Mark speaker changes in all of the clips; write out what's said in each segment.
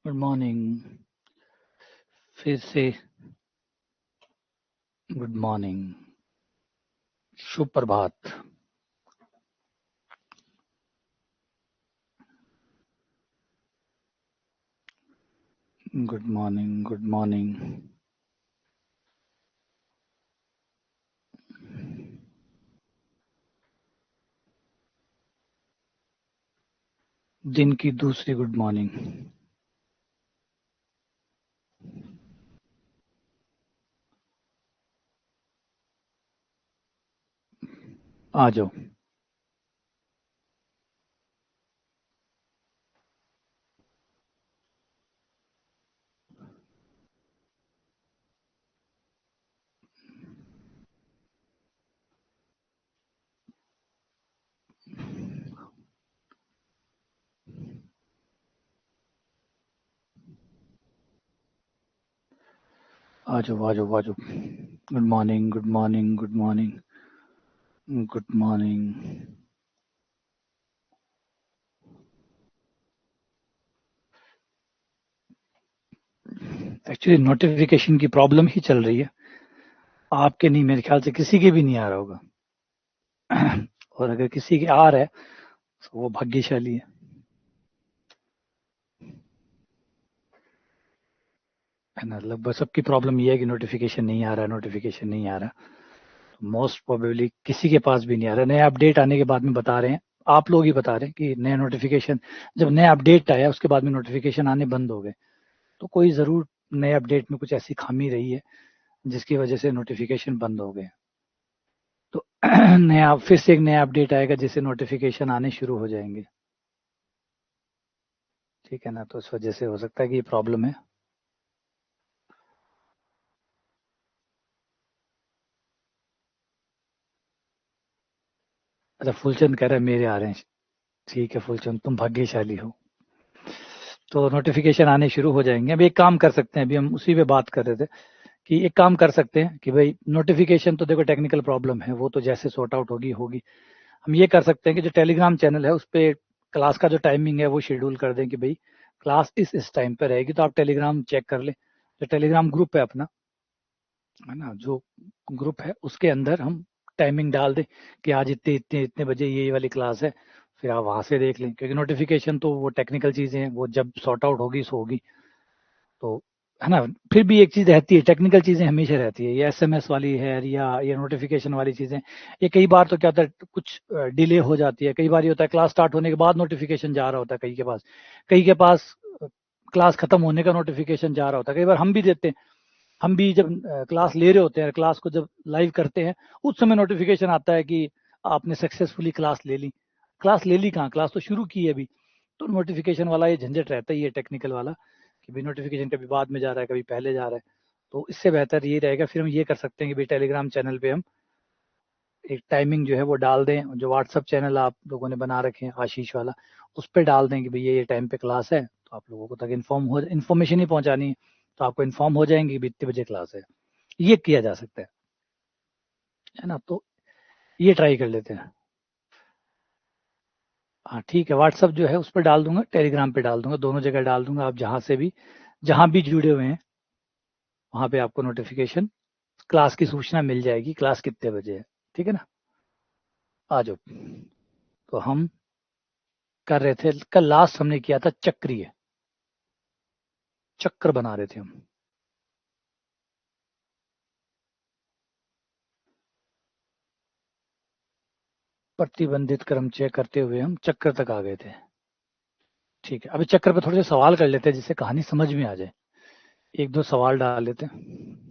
Speaker 1: Good morning. फिर से good morning. शुभ प्रभात। Good morning, good morning. दिन की दूसरी गुड मॉर्निंग। आ जाओ। आ जाओ, आ जाओ, आ जाओ। Good morning, good morning, good morning, good morning. Actually notification की प्रॉब्लम ही चल रही है। आपके नहीं, मेरे ख्याल से किसी के भी नहीं आ रहा होगा। और अगर किसी के आ रहा है तो वो भाग्यशाली है ना। लगभग सबकी प्रॉब्लम ये है कि नोटिफिकेशन नहीं आ रहा है, नोटिफिकेशन नहीं आ रहा। मोस्ट प्रोबेबली किसी के पास भी नहीं आ रहा। नया अपडेट आने के बाद में बता रहे हैं, आप लोग ही बता रहे हैं कि नया नोटिफिकेशन, जब नया अपडेट आया उसके बाद में नोटिफिकेशन आने बंद हो गए। तो कोई ज़रूर नए अपडेट में कुछ ऐसी खामी रही है जिसकी वजह से नोटिफिकेशन बंद हो गए। तो नया फिर से एक नया अपडेट आएगा जिससे नोटिफिकेशन आने शुरू हो जाएंगे। ठीक है ना, तो इस वजह से हो सकता है कि ये प्रॉब्लम है। अच्छा, फुलचंद कह रहा है मेरे आ रहे हैं। ठीक है फुलचंद, तुम भाग्यशाली हो। तो नोटिफिकेशन आने शुरू हो जाएंगे। अब एक काम कर सकते हैं, अभी हम उसी पे बात कर रहे थे कि एक काम कर सकते हैं कि भाई नोटिफिकेशन तो देखो टेक्निकल प्रॉब्लम है, वो तो जैसे सॉर्ट आउट होगी होगी। हम ये कर सकते हैं कि जो टेलीग्राम चैनल है उस पर क्लास का जो टाइमिंग है वो शेड्यूल कर दें कि भाई क्लास इस टाइम पर रहेगी। तो आप टेलीग्राम चेक कर लें, जो टेलीग्राम ग्रुप है अपना, है ना, जो ग्रुप है उसके अंदर हम टाइमिंग डाल दें कि आज इतने इतने इतने बजे ये वाली क्लास है। फिर आप वहां से देख लें, क्योंकि नोटिफिकेशन तो वो टेक्निकल चीजें हैं, वो जब सॉर्ट आउट होगी सो होगी। तो है ना, फिर भी एक चीज रहती है, टेक्निकल चीजें हमेशा रहती है, ये एसएमएस वाली है या ये नोटिफिकेशन वाली चीजें। ये कई बार तो क्या होता है, कुछ डिले हो जाती है। कई बार ये होता है क्लास स्टार्ट होने के बाद नोटिफिकेशन जा रहा होता है कई के पास, कई के पास क्लास खत्म होने का नोटिफिकेशन जा रहा होता है। कई बार हम भी देते हैं, हम भी जब क्लास ले रहे होते हैं, क्लास को जब लाइव करते हैं उस समय नोटिफिकेशन आता है कि आपने सक्सेसफुली क्लास ले ली। क्लास ले ली कहाँ, क्लास तो शुरू की है अभी। तो नोटिफिकेशन वाला ये झंझट रहता ही है टेक्निकल वाला, कि भाई नोटिफिकेशन कभी बाद में जा रहा है, कभी पहले जा रहा है। तो इससे बेहतर ये रहेगा, फिर हम ये कर सकते हैं कि भाई टेलीग्राम चैनल पे हम एक टाइमिंग जो है वो डाल दें, जो व्हाट्सअप चैनल आप लोगों ने बना रखे हैं आशीष वाला, उस पर डाल दें कि भाई ये टाइम पे क्लास है। तो आप लोगों को तक इन्फॉर्मेशन ही पहुंचानी है, तो आपको इन्फॉर्म हो जाएंगे कि इतने बजे क्लास है। ये किया जा सकता है ना। तो ये ट्राई कर लेते हैं। हाँ ठीक है, व्हाट्सअप जो है उस पर डाल दूंगा, टेलीग्राम पे डाल दूंगा, दोनों जगह डाल दूंगा। आप जहाँ भी जुड़े हुए हैं वहाँ पे आपको नोटिफिकेशन, क्लास की सूचना मिल जाएगी, क्लास कितने बजे है। ठीक है ना, आ जाओ। तो हम कर रहे थे, कल लास्ट हमने किया था चक्रीय, चक्र बना रहे थे हम। प्रतिबंधित क्रमचय करते हुए हम चक्र तक आ गए थे। ठीक है, अभी चक्र पे थोड़े से सवाल कर लेते हैं जिससे कहानी समझ में आ जाए। एक दो सवाल डाल लेते हैं।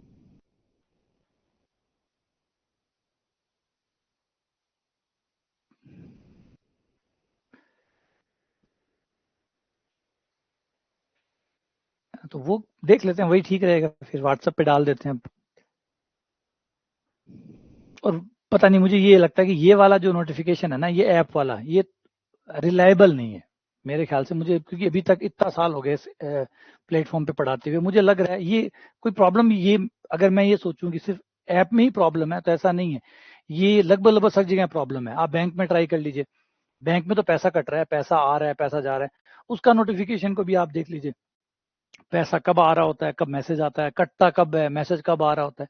Speaker 1: तो वो देख लेते हैं, वही ठीक रहेगा, फिर व्हाट्सएप पे डाल देते हैं। और पता नहीं, मुझे ये लगता है कि ये वाला जो नोटिफिकेशन है ना, ये ऐप वाला, ये रिलायबल नहीं है मेरे ख्याल से। मुझे, क्योंकि अभी तक इतना साल हो गए इस प्लेटफॉर्म पे पढ़ाते हुए, मुझे लग रहा है ये कोई प्रॉब्लम, ये अगर मैं ये सोचूं कि सिर्फ ऐप में ही प्रॉब्लम है तो ऐसा नहीं है। ये लगभग लगभग सब जगह प्रॉब्लम है। आप बैंक में ट्राई कर लीजिए, बैंक में तो पैसा कट रहा है, पैसा आ रहा है, पैसा जा रहा है, उसका नोटिफिकेशन को भी आप देख लीजिए। पैसा कब आ रहा होता है, कब मैसेज आता है, कटता कब है, मैसेज कब आ रहा होता है,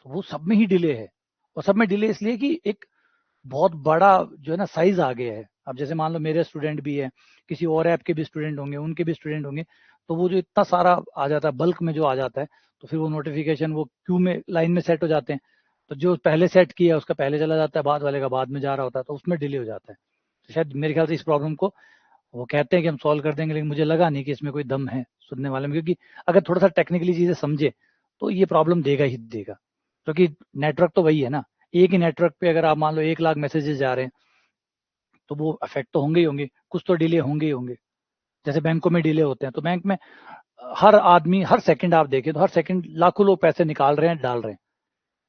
Speaker 1: तो वो सब में ही डिले है। और सब में डिले इसलिए कि एक बहुत बड़ा जो है ना साइज आ गया है। अब जैसे मान लो मेरे स्टूडेंट भी है, किसी और ऐप के भी स्टूडेंट होंगे, उनके भी स्टूडेंट होंगे, तो वो जो इतना सारा आ जाता है, बल्क में जो आ जाता है, तो फिर वो नोटिफिकेशन वो क्यू में लाइन में सेट हो जाते हैं, तो जो पहले सेट किया उसका पहले चला जाता है, बाद वाले का बाद में जा रहा होता है, तो उसमें डिले हो जाता है। तो शायद मेरे ख्याल से इस प्रॉब्लम को वो कहते हैं कि हम सॉल्व कर देंगे, लेकिन मुझे लगा नहीं कि इसमें कोई दम है सुनने वाले में, क्योंकि अगर थोड़ा सा टेक्निकली चीजें समझे तो ये प्रॉब्लम देगा ही देगा। क्योंकि नेटवर्क तो वही है ना, एक ही नेटवर्क पे अगर आप मान लो 1 लाख मैसेजेस जा रहे हैं, तो वो अफेक्ट तो होंगे ही होंगे, कुछ तो डिले होंगे ही होंगे। जैसे बैंकों में डिले होते हैं, तो बैंक में हर आदमी हर सेकंड आप देखें तो हर सेकंड लाखों लोग पैसे निकाल रहे हैं, डाल रहे हैं,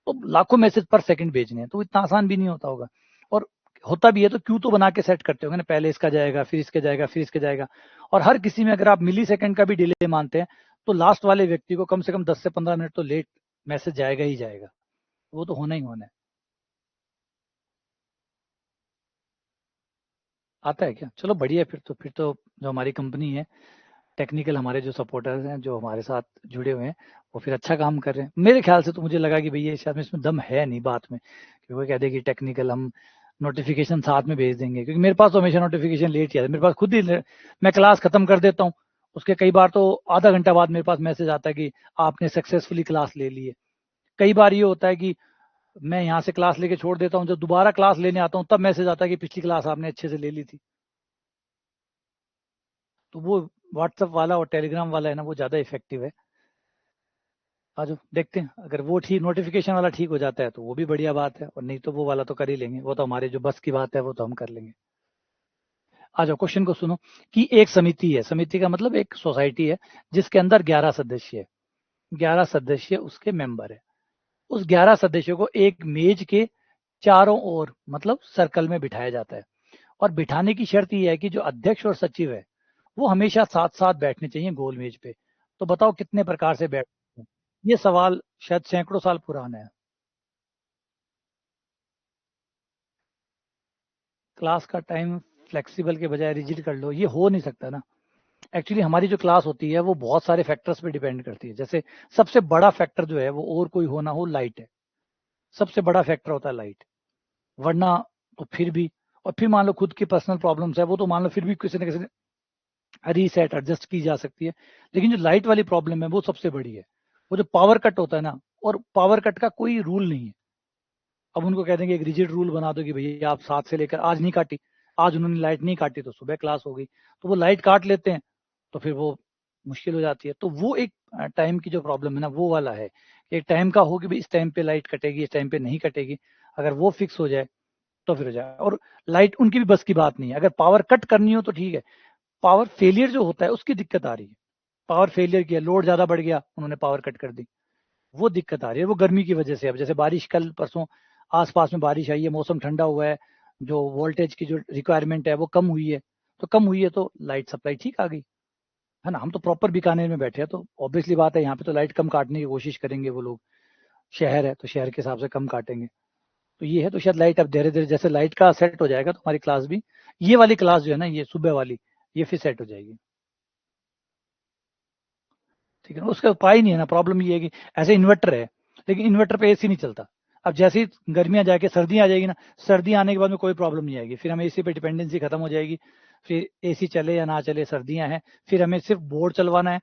Speaker 1: तो लाखों मैसेज पर सेकंड भेजने हैं, तो इतना आसान भी नहीं होता होगा। और होता भी है तो क्यों तो बना के सेट करते होंगे ना, पहले इसका जाएगा, फिर इसका जाएगा, फिर इसका जाएगा। और हर किसी में अगर आप मिली सेकंड का भी डिले मानते हैं, तो लास्ट वाले व्यक्ति को कम से कम 10 से 15 मिनट तो लेट मैसेज जाएगा ही जाएगा, वो तो होना ही होना है। आता है क्या? चलो बढ़िया है, फिर तो जो हमारी कंपनी है, टेक्निकल हमारे जो सपोर्टर्स हैं जो हमारे साथ जुड़े हुए हैं, वो फिर अच्छा काम कर रहे हैं मेरे ख्याल से। तो मुझे लगा कि भैया शायद इसमें दम है नहीं बात में, कि वो कह दे कि टेक्निकल हम नोटिफिकेशन साथ में भेज देंगे, क्योंकि मेरे पास तो हमेशा नोटिफिकेशन लेट ही आता है। मेरे पास खुद ही मैं क्लास खत्म कर देता हूँ, उसके कई बार तो आधा घंटा बाद मेरे पास मैसेज आता है कि आपने सक्सेसफुली क्लास ले ली है। कई बार ये होता है कि मैं यहाँ से क्लास लेके छोड़ देता हूँ, जब दोबारा क्लास लेने आता हूँ तब मैसेज आता है कि पिछली क्लास आपने अच्छे से ले ली थी। तो वो व्हाट्सअप वाला और टेलीग्राम वाला है ना, वो ज़्यादा इफेक्टिव है। आज देखते हैं, अगर वो ठीक नोटिफिकेशन वाला ठीक हो जाता है तो वो भी बढ़िया बात है, और नहीं तो वो वाला तो कर ही लेंगे, वो तो हमारे जो बस की बात है वो तो हम कर लेंगे। आ जाओ क्वेश्चन को सुनो, कि एक समिति है, समिति का मतलब एक सोसाइटी है जिसके अंदर 11 सदस्य है, 11 सदस्य उसके मेंबर है। उस 11 सदस्यों को एक मेज के चारों ओर मतलब सर्कल में बिठाया जाता है, और बिठाने की शर्त यह है कि जो अध्यक्ष और सचिव है वो हमेशा साथ साथ बैठने चाहिए गोल मेज पे। तो बताओ कितने प्रकार से बैठ? ये सवाल शायद सैकड़ों साल पुराना है। क्लास का टाइम फ्लेक्सिबल के बजाय रिजिड कर लो, ये हो नहीं सकता ना। एक्चुअली हमारी जो क्लास होती है वो बहुत सारे फैक्टर्स पे डिपेंड करती है। जैसे सबसे बड़ा फैक्टर जो है वो और कोई हो ना हो, लाइट है। सबसे बड़ा फैक्टर होता है लाइट, वरना तो फिर भी। और फिर मान लो खुद की पर्सनल प्रॉब्लम्स है, वो तो मान लो फिर भी किसी न किसी रीसेट एडजस्ट की जा सकती है। लेकिन जो लाइट वाली प्रॉब्लम है वो सबसे बड़ी है। वो जो पावर कट होता है ना, और पावर कट का कोई रूल नहीं है। अब उनको कह देंगे एक रिजिड रूल बना दो कि भैया आप 7 से लेकर, आज नहीं काटी, आज उन्होंने लाइट नहीं काटी तो सुबह क्लास हो गई, तो वो लाइट काट लेते हैं, तो फिर वो मुश्किल हो जाती है। तो वो एक टाइम की जो प्रॉब्लम है ना वो वाला है, एक टाइम का हो कि भाई इस टाइम पे लाइट कटेगी, इस टाइम पे नहीं कटेगी। अगर वो फिक्स हो जाए तो फिर हो जाए। और लाइट उनकी भी बस की बात नहीं है, अगर पावर कट करनी हो तो ठीक है, पावर फेलियर जो होता है उसकी दिक्कत आ रही है। पावर फेलियर किया, लोड ज्यादा बढ़ गया, उन्होंने पावर कट कर दी, वो दिक्कत आ रही है। वो गर्मी की वजह से, अब जैसे बारिश कल परसों आसपास में बारिश आई है, मौसम ठंडा हुआ है, जो वोल्टेज की जो रिक्वायरमेंट है वो कम हुई है, तो कम हुई है तो लाइट सप्लाई ठीक आ गई, है ना। हम तो प्रॉपर बीकानेर में बैठे हैं, तो ऑब्वियसली बात है यहाँ पे तो लाइट कम काटने की कोशिश करेंगे वो लोग। शहर है तो शहर के हिसाब से कम काटेंगे। तो ये है, तो शायद लाइट अब धीरे धीरे जैसे लाइट का सेट हो जाएगा तो हमारी क्लास भी, ये वाली क्लास जो है ना ये सुबह वाली, ये फिर सेट हो जाएगी। ठीक है ना, उसका उपाय नहीं है ना। प्रॉब्लम ये है कि ऐसे इन्वर्टर है, लेकिन इन्वर्टर पे एसी नहीं चलता। अब जैसे ही गर्मियां जाके सर्दियां आ जाएगी ना, सर्दी आने के बाद में कोई प्रॉब्लम नहीं आएगी, फिर हमें एसी पे डिपेंडेंसी खत्म हो जाएगी। फिर एसी चले या ना चले, सर्दियां हैं, फिर हमें सिर्फ बोर्ड चलवाना है,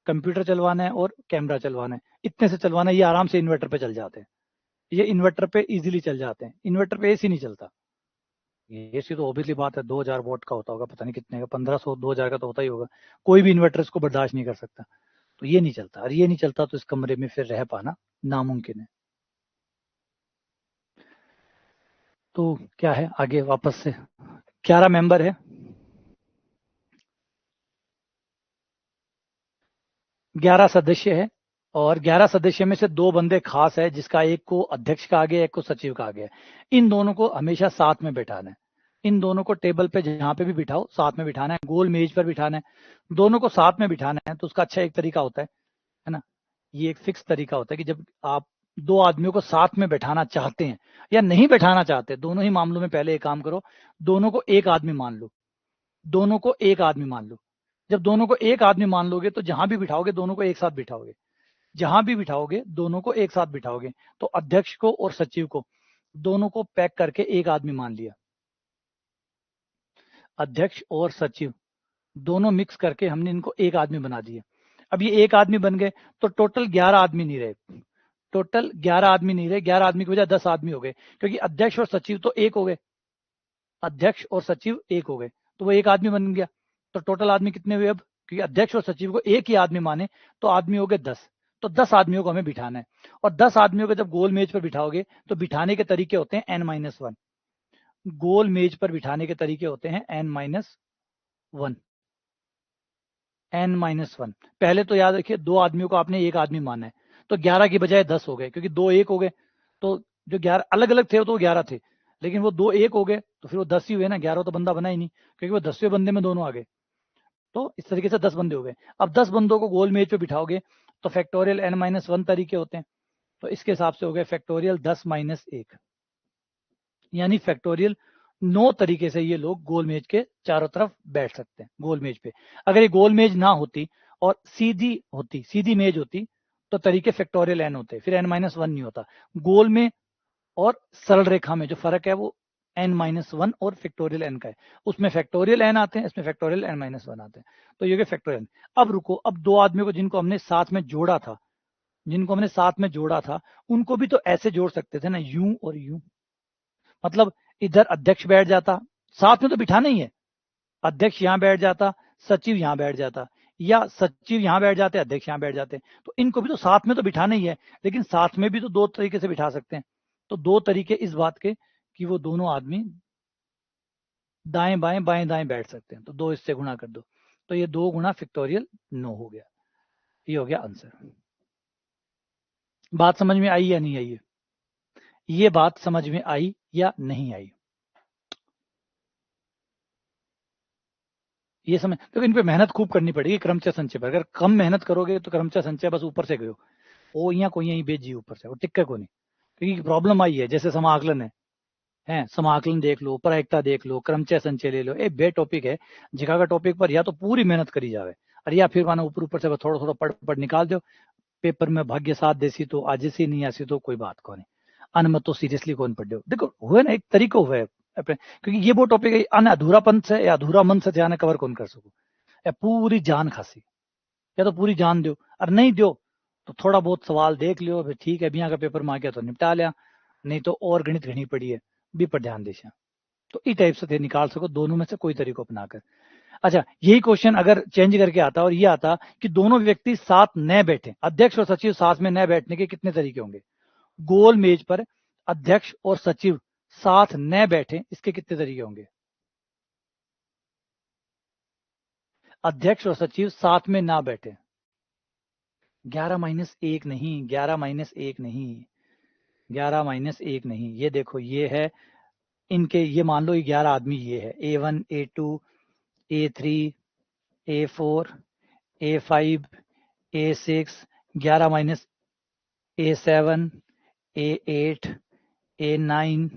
Speaker 1: कंप्यूटर चलवाना है और कैमरा चलवाना है, इतने से चलवाना है। ये आराम से इन्वर्टर पे चल जाते हैं, ये इन्वर्टर पे इजीली चल जाते हैं। इन्वर्टर पे एसी नहीं चलता। एसी तो ऑब्वियसली बात है 2000 वोट का होता होगा, पता नहीं कितने का, 1500 2000 का तो होता ही होगा। कोई भी इन्वर्टर इसको बर्दाश्त नहीं कर सकता। तो ये नहीं चलता, और ये नहीं चलता तो इस कमरे में फिर रह पाना नामुमकिन है। तो क्या है आगे वापस से, 11 मेंबर है, 11 सदस्य है, और 11 सदस्य में से 2 बंदे खास है, जिसका एक को अध्यक्ष का आ गया, एक को सचिव का आ गया। इन दोनों को हमेशा साथ में बैठाना है। इन दोनों को टेबल पे जहां पे भी बिठाओ साथ में बिठाना है, गोल मेज पर बिठाना है, दोनों को साथ में बिठाना है। तो उसका अच्छा एक तरीका होता है ना, ये एक फिक्स तरीका होता है कि जब आप 2 आदमियों को साथ में बैठाना चाहते हैं या नहीं बैठाना चाहते, दोनों ही मामलों में पहले एक काम करो, दोनों को एक आदमी मान लो, दोनों को एक आदमी मान लो। जब दोनों को एक आदमी मान लोगे तो जहां भी बिठाओगे दोनों को एक साथ बिठाओगे, जहां भी बिठाओगे दोनों को एक साथ बिठाओगे। तो अध्यक्ष को और सचिव को दोनों को पैक करके एक आदमी मान लिया, अध्यक्ष और सचिव दोनों मिक्स करके हमने इनको एक आदमी बना दिया। अब ये एक आदमी बन गए तो टोटल 11 आदमी नहीं रहे, टोटल 11 आदमी नहीं रहे, 11 आदमी की बजाय 10 आदमी हो गए, क्योंकि अध्यक्ष और सचिव तो एक हो गए, अध्यक्ष और सचिव एक हो गए तो वो एक आदमी बन गया। तो टोटल आदमी कितने हुए अब, क्योंकि अध्यक्ष और सचिव को एक ही आदमी माने तो आदमी हो गए 10। तो 10 आदमियों को हमें बिठाना है, और 10 आदमियों को जब गोल मेज पर बिठाओगे तो बिठाने के तरीके होते हैं n-1, गोल मेज पर बिठाने के तरीके होते हैं n-1, n-1। पहले तो याद रखिए, 2 आदमियों को आपने एक आदमी माना है, तो 11 की बजाय 10 हो गए, क्योंकि 2 एक हो गए, तो जो 11 अलग अलग थे तो 11 थे, लेकिन वो 2 एक हो गए तो फिर वो 10 ही हुए ना, 11 तो बंदा बना ही नहीं, क्योंकि वो 10वें बंदे में दोनों आ गए। तो इस तरीके से 10 बंदे हो गए। अब 10 बंदों को गोल मेज पे बिठाओगे तो फैक्टोरियल n-1 तरीके होते हैं, तो इसके हिसाब से हो गए फैक्टोरियल 10-1, यानी फैक्टोरियल 9 तरीके से ये लोग गोल मेज के चारों तरफ बैठ सकते हैं गोल मेज पे। अगर ये गोल मेज ना होती और सीधी मेज होती तो तरीके फैक्टोरियल n होते, फिर n-1 नहीं होता। गोल में और सरल रेखा में जो फर्क है वो n-1 और फैक्टोरियल n का है, उसमें फैक्टोरियल n आते हैं, इसमें फैक्टोरियल n-1 आते हैं। तो ये फैक्टोरियल। अब रुको, अब 2 आदमियों को जिनको हमने साथ में जोड़ा था, उनको भी तो ऐसे जोड़ सकते थे ना, यूं और यूं। मतलब इधर अध्यक्ष बैठ जाता, साथ में तो बिठाना ही है, अध्यक्ष यहां बैठ जाता, सचिव यहां बैठ जाता, या सचिव यहां बैठ जाते, अध्यक्ष यहां बैठ जाते। तो इनको भी तो साथ में तो बिठाना ही है, लेकिन साथ में भी तो 2 तरीके से बिठा सकते हैं। तो 2 तरीके इस बात के कि वो दोनों आदमी दाएं बाएं बाएं दाएं बैठ सकते हैं, तो 2 इससे गुणा कर दो, तो ये 2 गुणा फैक्टोरियल 9 हो गया। ये हो गया आंसर। बात समझ में आई या नहीं आई? ये बात समझ में आई या नहीं आई? ये समझ, तो इन पे मेहनत खूब करनी पड़ेगी क्रमचय संचय पर। अगर कम मेहनत करोगे तो क्रमचय संचय बस ऊपर से गयो, ओ यहाँ कोई यहीं बेच ऊपर से, वो टिक्के को नहीं। क्योंकि प्रॉब्लम आई है, जैसे समाकलन है समाकलन देख लो, प्रायिकता देख लो, क्रमचय संचय ले लो, बे टॉपिक है। जिका का टॉपिक पर या तो पूरी मेहनत करी जावे, और या फिर मानो ऊपर ऊपर से थोड़ा थोड़ा पढ़ पढ़ निकाल दो। पेपर में भाग्य साथ देसी तो आज से नहीं आसी तो कोई बात को नहीं, अन मत तो सीरियसली कौन पढ़ देखो हुए ना, एक तरीका हुआ है अपने, क्योंकि ये वो टॉपिक है अन अधूरापन से या अधूरा मन से ध्यान कवर कौन कर सको, या पूरी जान खासी, या तो पूरी जान दो, और नहीं दो तो थोड़ा बहुत सवाल देख लियो, फिर ठीक है बिया का पेपर में आ गया तो निपटा लिया, नहीं तो और गणित घनी पड़ी है भी पर ध्यान देशा। तो इस टाइप से थे निकाल सको दोनों में से कोई तरीको अपनाकर। अच्छा, यही क्वेश्चन अगर चेंज करके आता और ये आता कि दोनों व्यक्ति साथ न बैठे, अध्यक्ष और सचिव साथ में न बैठने के कितने तरीके होंगे? गोल मेज पर अध्यक्ष और सचिव साथ न बैठे, इसके कितने तरीके होंगे? अध्यक्ष और सचिव साथ में ना बैठे, 11-1 नहीं, 11-1 नहीं, 11-1 नहीं, ये देखो ये है इनके, ये मान लो ये 11 आदमी, ये है A1 A2 A3 A4 A5 A6, 11-A7 A8 A9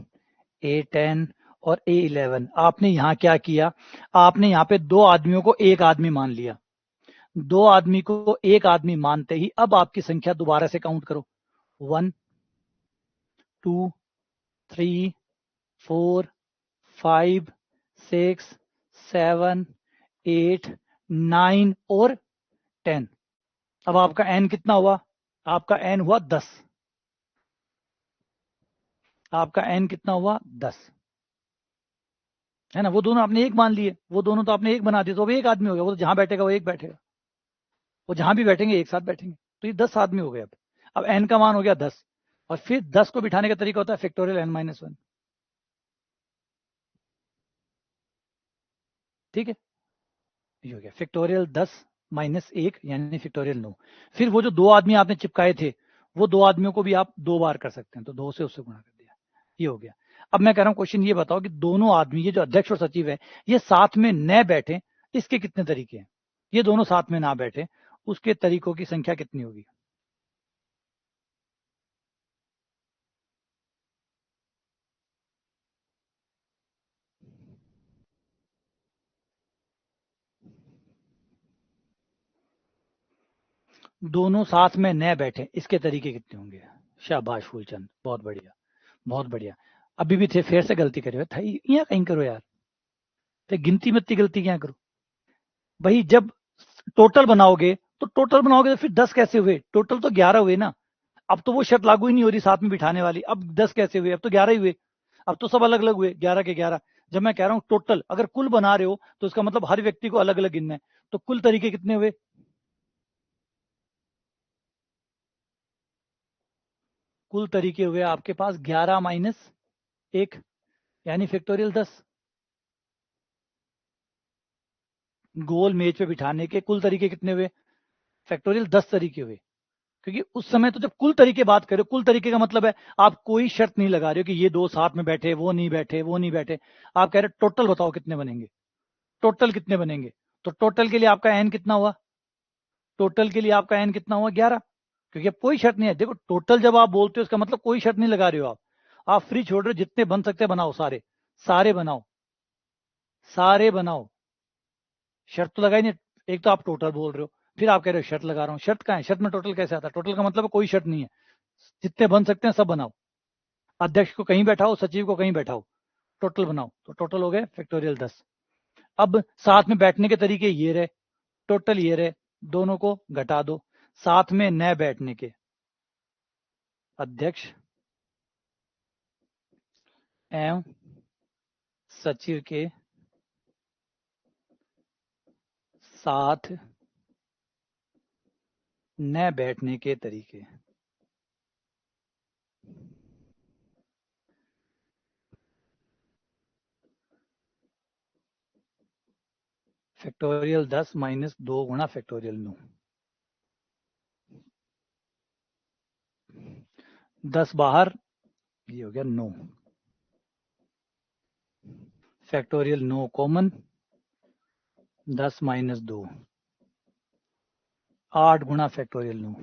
Speaker 1: A10 और A11। आपने यहां क्या किया, आपने यहां पे 2 आदमियों को एक आदमी मान लिया, 2 आदमी को एक आदमी मानते ही अब आपकी संख्या दोबारा से काउंट करो, 1 2 3 4 5 6 7 8 9 और 10। अब आपका एन कितना हुआ? आपका एन हुआ 10, आपका एन कितना हुआ 10, है ना। वो दोनों आपने एक मान लिए, वो दोनों तो आपने एक बना दिए, तो अब एक आदमी हो गया, वो तो जहां बैठेगा वो एक बैठेगा, वो जहां भी बैठेंगे एक साथ बैठेंगे, तो ये 10 आदमी हो गए। अब एन का मान हो गया 10, और फिर 10 को बिठाने का तरीका होता है फैक्टोरियल n-1। ठीक है, ये हो गया फैक्टोरियल 10-1 यानी फैक्टोरियल 9। फिर वो जो 2 आदमी आपने चिपकाए थे, वो 2 आदमियों को भी आप 2 बार कर सकते हैं, तो 2 से उससे गुणा कर दिया, ये हो गया। अब मैं कह रहा हूं क्वेश्चन ये बताओ कि दोनों आदमी, ये जो अध्यक्ष और सचिव है, ये साथ में न बैठे, इसके कितने तरीके हैं? ये दोनों साथ में ना बैठे, उसके तरीकों की संख्या कितनी होगी? दोनों साथ में न बैठे, इसके तरीके कितने होंगे? शाबाश फूलचंद, बहुत बढ़िया, बहुत बढ़िया। अभी भी थे, फिर से गलती करे था, यहाँ कहीं करो यार, तो गिनती में इतनी गलती क्या करो भाई। जब टोटल बनाओगे तो फिर 10 कैसे हुए? टोटल तो 11 हुए ना। अब तो वो शर्त लागू ही नहीं हो रही साथ में बिठाने वाली। अब 10 कैसे हुए? अब तो 11 ही हुए। अब तो सब अलग अलग हुए, 11 के 11। जब मैं कह रहा हूं टोटल, अगर कुल बना रहे हो तो उसका मतलब हर व्यक्ति को अलग अलग गिनना है। तो कुल तरीके कितने हुए? कुल तरीके हुए आपके पास 11 माइनस 1, यानी फैक्टोरियल 10। गोल मेज पे बिठाने के कुल तरीके कितने हुए? फैक्टोरियल 10 तरीके हुए। क्योंकि उस समय तो जब कुल तरीके बात करें, कुल तरीके का मतलब है आप कोई शर्त नहीं लगा रहे हो कि ये दो साथ में बैठे, वो नहीं बैठे, वो नहीं बैठे। आप कह रहे हो टोटल बताओ कितने बनेंगे, टोटल कितने बनेंगे। तो टोटल के लिए आपका एन कितना हुआ? टोटल के लिए आपका एन कितना हुआ? 11। क्योंकि अब कोई शर्त नहीं है। देखो टोटल जब आप बोलते हो इसका मतलब कोई शर्त नहीं लगा रहे हो आप फ्री छोड़ रहे हो। जितने बन सकते हैं बनाओ, सारे सारे बनाओ, सारे बनाओ। शर्त तो लगाई नहीं। एक तो आप टोटल बोल रहे हो, फिर आप कह रहे हो शर्त लगा रहा हूँ। शर्त कहाँ है? शर्त में टोटल कैसे आता है? टोटल का मतलब कोई शर्त नहीं है। जितने बन सकते हैं सब बनाओ। अध्यक्ष को कहीं बैठाओ, सचिव को कहीं बैठाओ, टोटल बनाओ। तो टोटल हो गए फैक्टोरियल 10। अब साथ में बैठने के तरीके ये रहे, टोटल ये रहे, दोनों को घटा दो। साथ में न बैठने के, अध्यक्ष एवं सचिव के साथ न बैठने के तरीके। फैक्टोरियल 10 माइनस 2 गुणा फैक्टोरियल 9। 10 बाहर, ये हो गया 9। फैक्टोरियल 9 कॉमन, 10 माइनस 2, 8 गुणा फैक्टोरियल 9।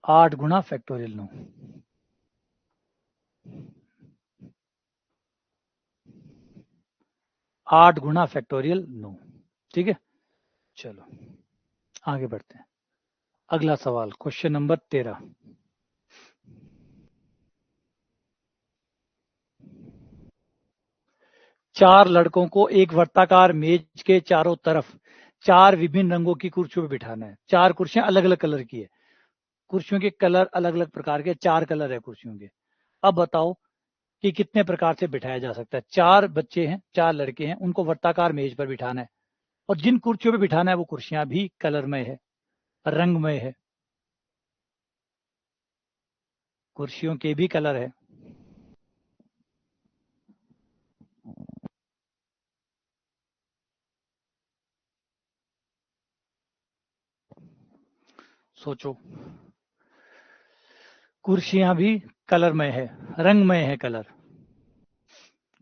Speaker 1: 8 गुणा फैक्टोरियल 9। 8 गुणा फैक्टोरियल 9। ठीक है, चलो आगे बढ़ते हैं। अगला सवाल, क्वेश्चन नंबर 13। चार लड़कों को एक वर्ताकार मेज के चारों तरफ 4 विभिन्न रंगों की कुर्सियों पर बिठाना है। 4 कुर्सियां अलग अलग कलर की है। कुर्सियों के कलर अलग अलग प्रकार के, 4 कलर है कुर्सियों के। अब बताओ कि कितने प्रकार से बिठाया जा सकता है। 4 बच्चे हैं, 4 लड़के हैं, उनको वर्ताकार मेज पर बिठाना है। और जिन कुर्सियों पर बिठाना है वो कुर्सियां भी कलरमय है, रंगमय है। कुर्सियों के भी कलर है। सोचो, कुर्सियां भी कलरमय है, रंगमय है कलर।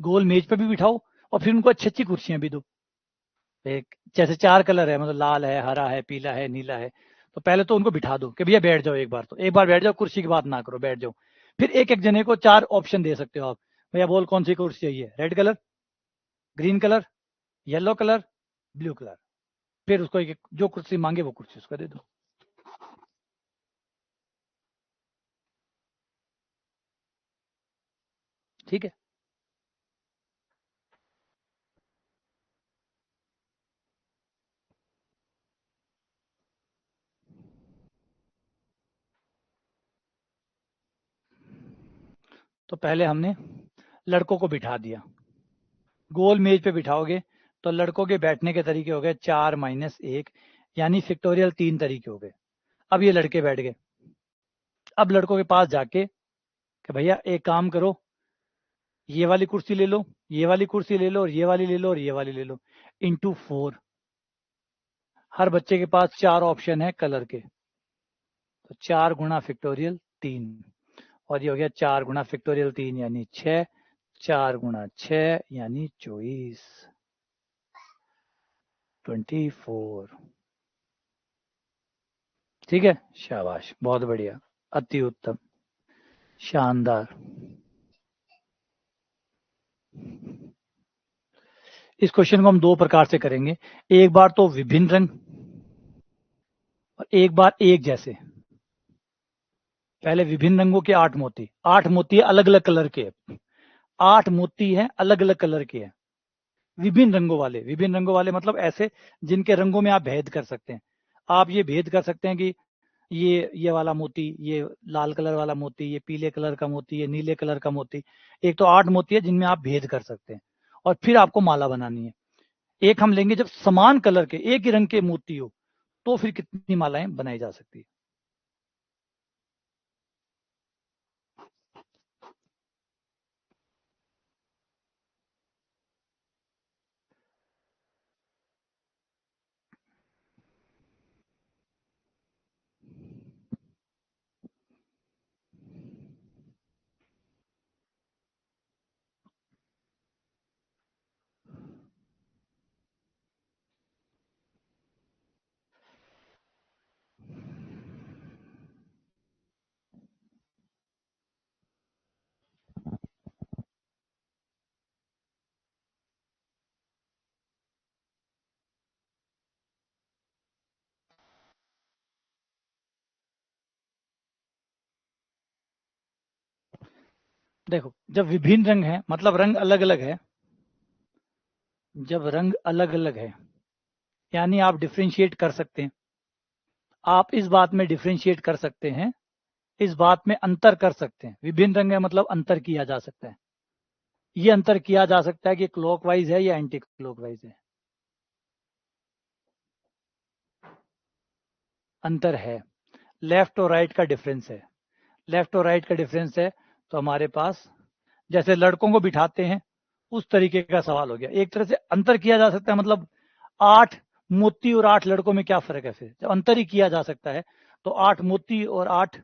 Speaker 1: गोल मेज पर भी बिठाओ और फिर उनको अच्छी अच्छी कुर्सियां भी दो। एक जैसे 4 कलर है, मतलब लाल है, हरा है, पीला है, नीला है। तो पहले तो उनको बिठा दो कि भैया बैठ जाओ, एक बार तो एक बार बैठ जाओ, कुर्सी की बात ना करो, बैठ जाओ। फिर एक एक जने को 4 ऑप्शन दे सकते हो आप। भैया बोल कौन सी कुर्सी चाहिए? Red colour, green colour, yellow colour, blue colour. फिर उसको एक जो कुर्सी मांगे वो कुर्सी उसको दे दो। ठीक है, तो पहले हमने लड़कों को बिठा दिया। गोल मेज पे बिठाओगे तो लड़कों के बैठने के तरीके हो गए 4 माइनस 1, यानी फैक्टोरियल 3 तरीके हो गए। अब ये लड़के बैठ गए। अब लड़कों के पास जाके कि भैया एक काम करो, ये वाली कुर्सी ले लो, ये वाली कुर्सी ले लो, और ये वाली ले लो, और ये वाली ले लो, इंटू 4। हर बच्चे के पास 4 ऑप्शन है कलर के। तो 4 गुणा फैक्टोरियल 3, और ये हो गया 4 गुणा फैक्टोरियल 3 यानी 6, 4 गुणा 6 यानी 24, 24। ठीक है, शाबाश, बहुत बढ़िया, अति उत्तम, शानदार। इस क्वेश्चन को हम 2 प्रकार से करेंगे। एक बार तो विभिन्न रंग, और एक बार एक जैसे, पहले विभिन्न रंगों के 8 मोती, 8 मोती अलग अलग कलर के, 8 मोती हैं अलग अलग कलर के हैं, विभिन्न रंगों वाले, विभिन्न रंगों वाले मतलब ऐसे जिनके रंगों में आप भेद कर सकते हैं। आप ये भेद कर सकते हैं कि ये वाला मोती, ये लाल कलर वाला मोती, ये पीले कलर का मोती, ये नीले कलर का मोती। एक तो 8 मोती है जिनमें आप भेद कर सकते हैं, और फिर आपको माला बनानी है। एक हम लेंगे जब समान कलर के एक ही रंग के मोती हो, तो फिर कितनी मालाएं बनाई जा सकती है। देखो, जब विभिन्न रंग है मतलब रंग अलग अलग है, जब रंग अलग अलग है यानी आप डिफ्रेंशिएट कर सकते हैं। आप इस बात में डिफ्रेंशिएट कर सकते हैं, इस बात में अंतर कर सकते हैं। विभिन्न रंग है मतलब अंतर किया जा सकता है। ये अंतर किया जा सकता है कि क्लॉकवाइज है या एंटी क्लॉकवाइज है। अंतर है, लेफ्ट और राइट का डिफरेंस है। लेफ्ट और राइट का डिफरेंस है तो हमारे पास जैसे लड़कों को बिठाते हैं उस तरीके का सवाल हो गया। एक तरह से अंतर किया जा सकता है, मतलब 8 मोती और 8 लड़कों में क्या फर्क है। फिर जब अंतर ही किया जा सकता है तो 8 मोती और 8,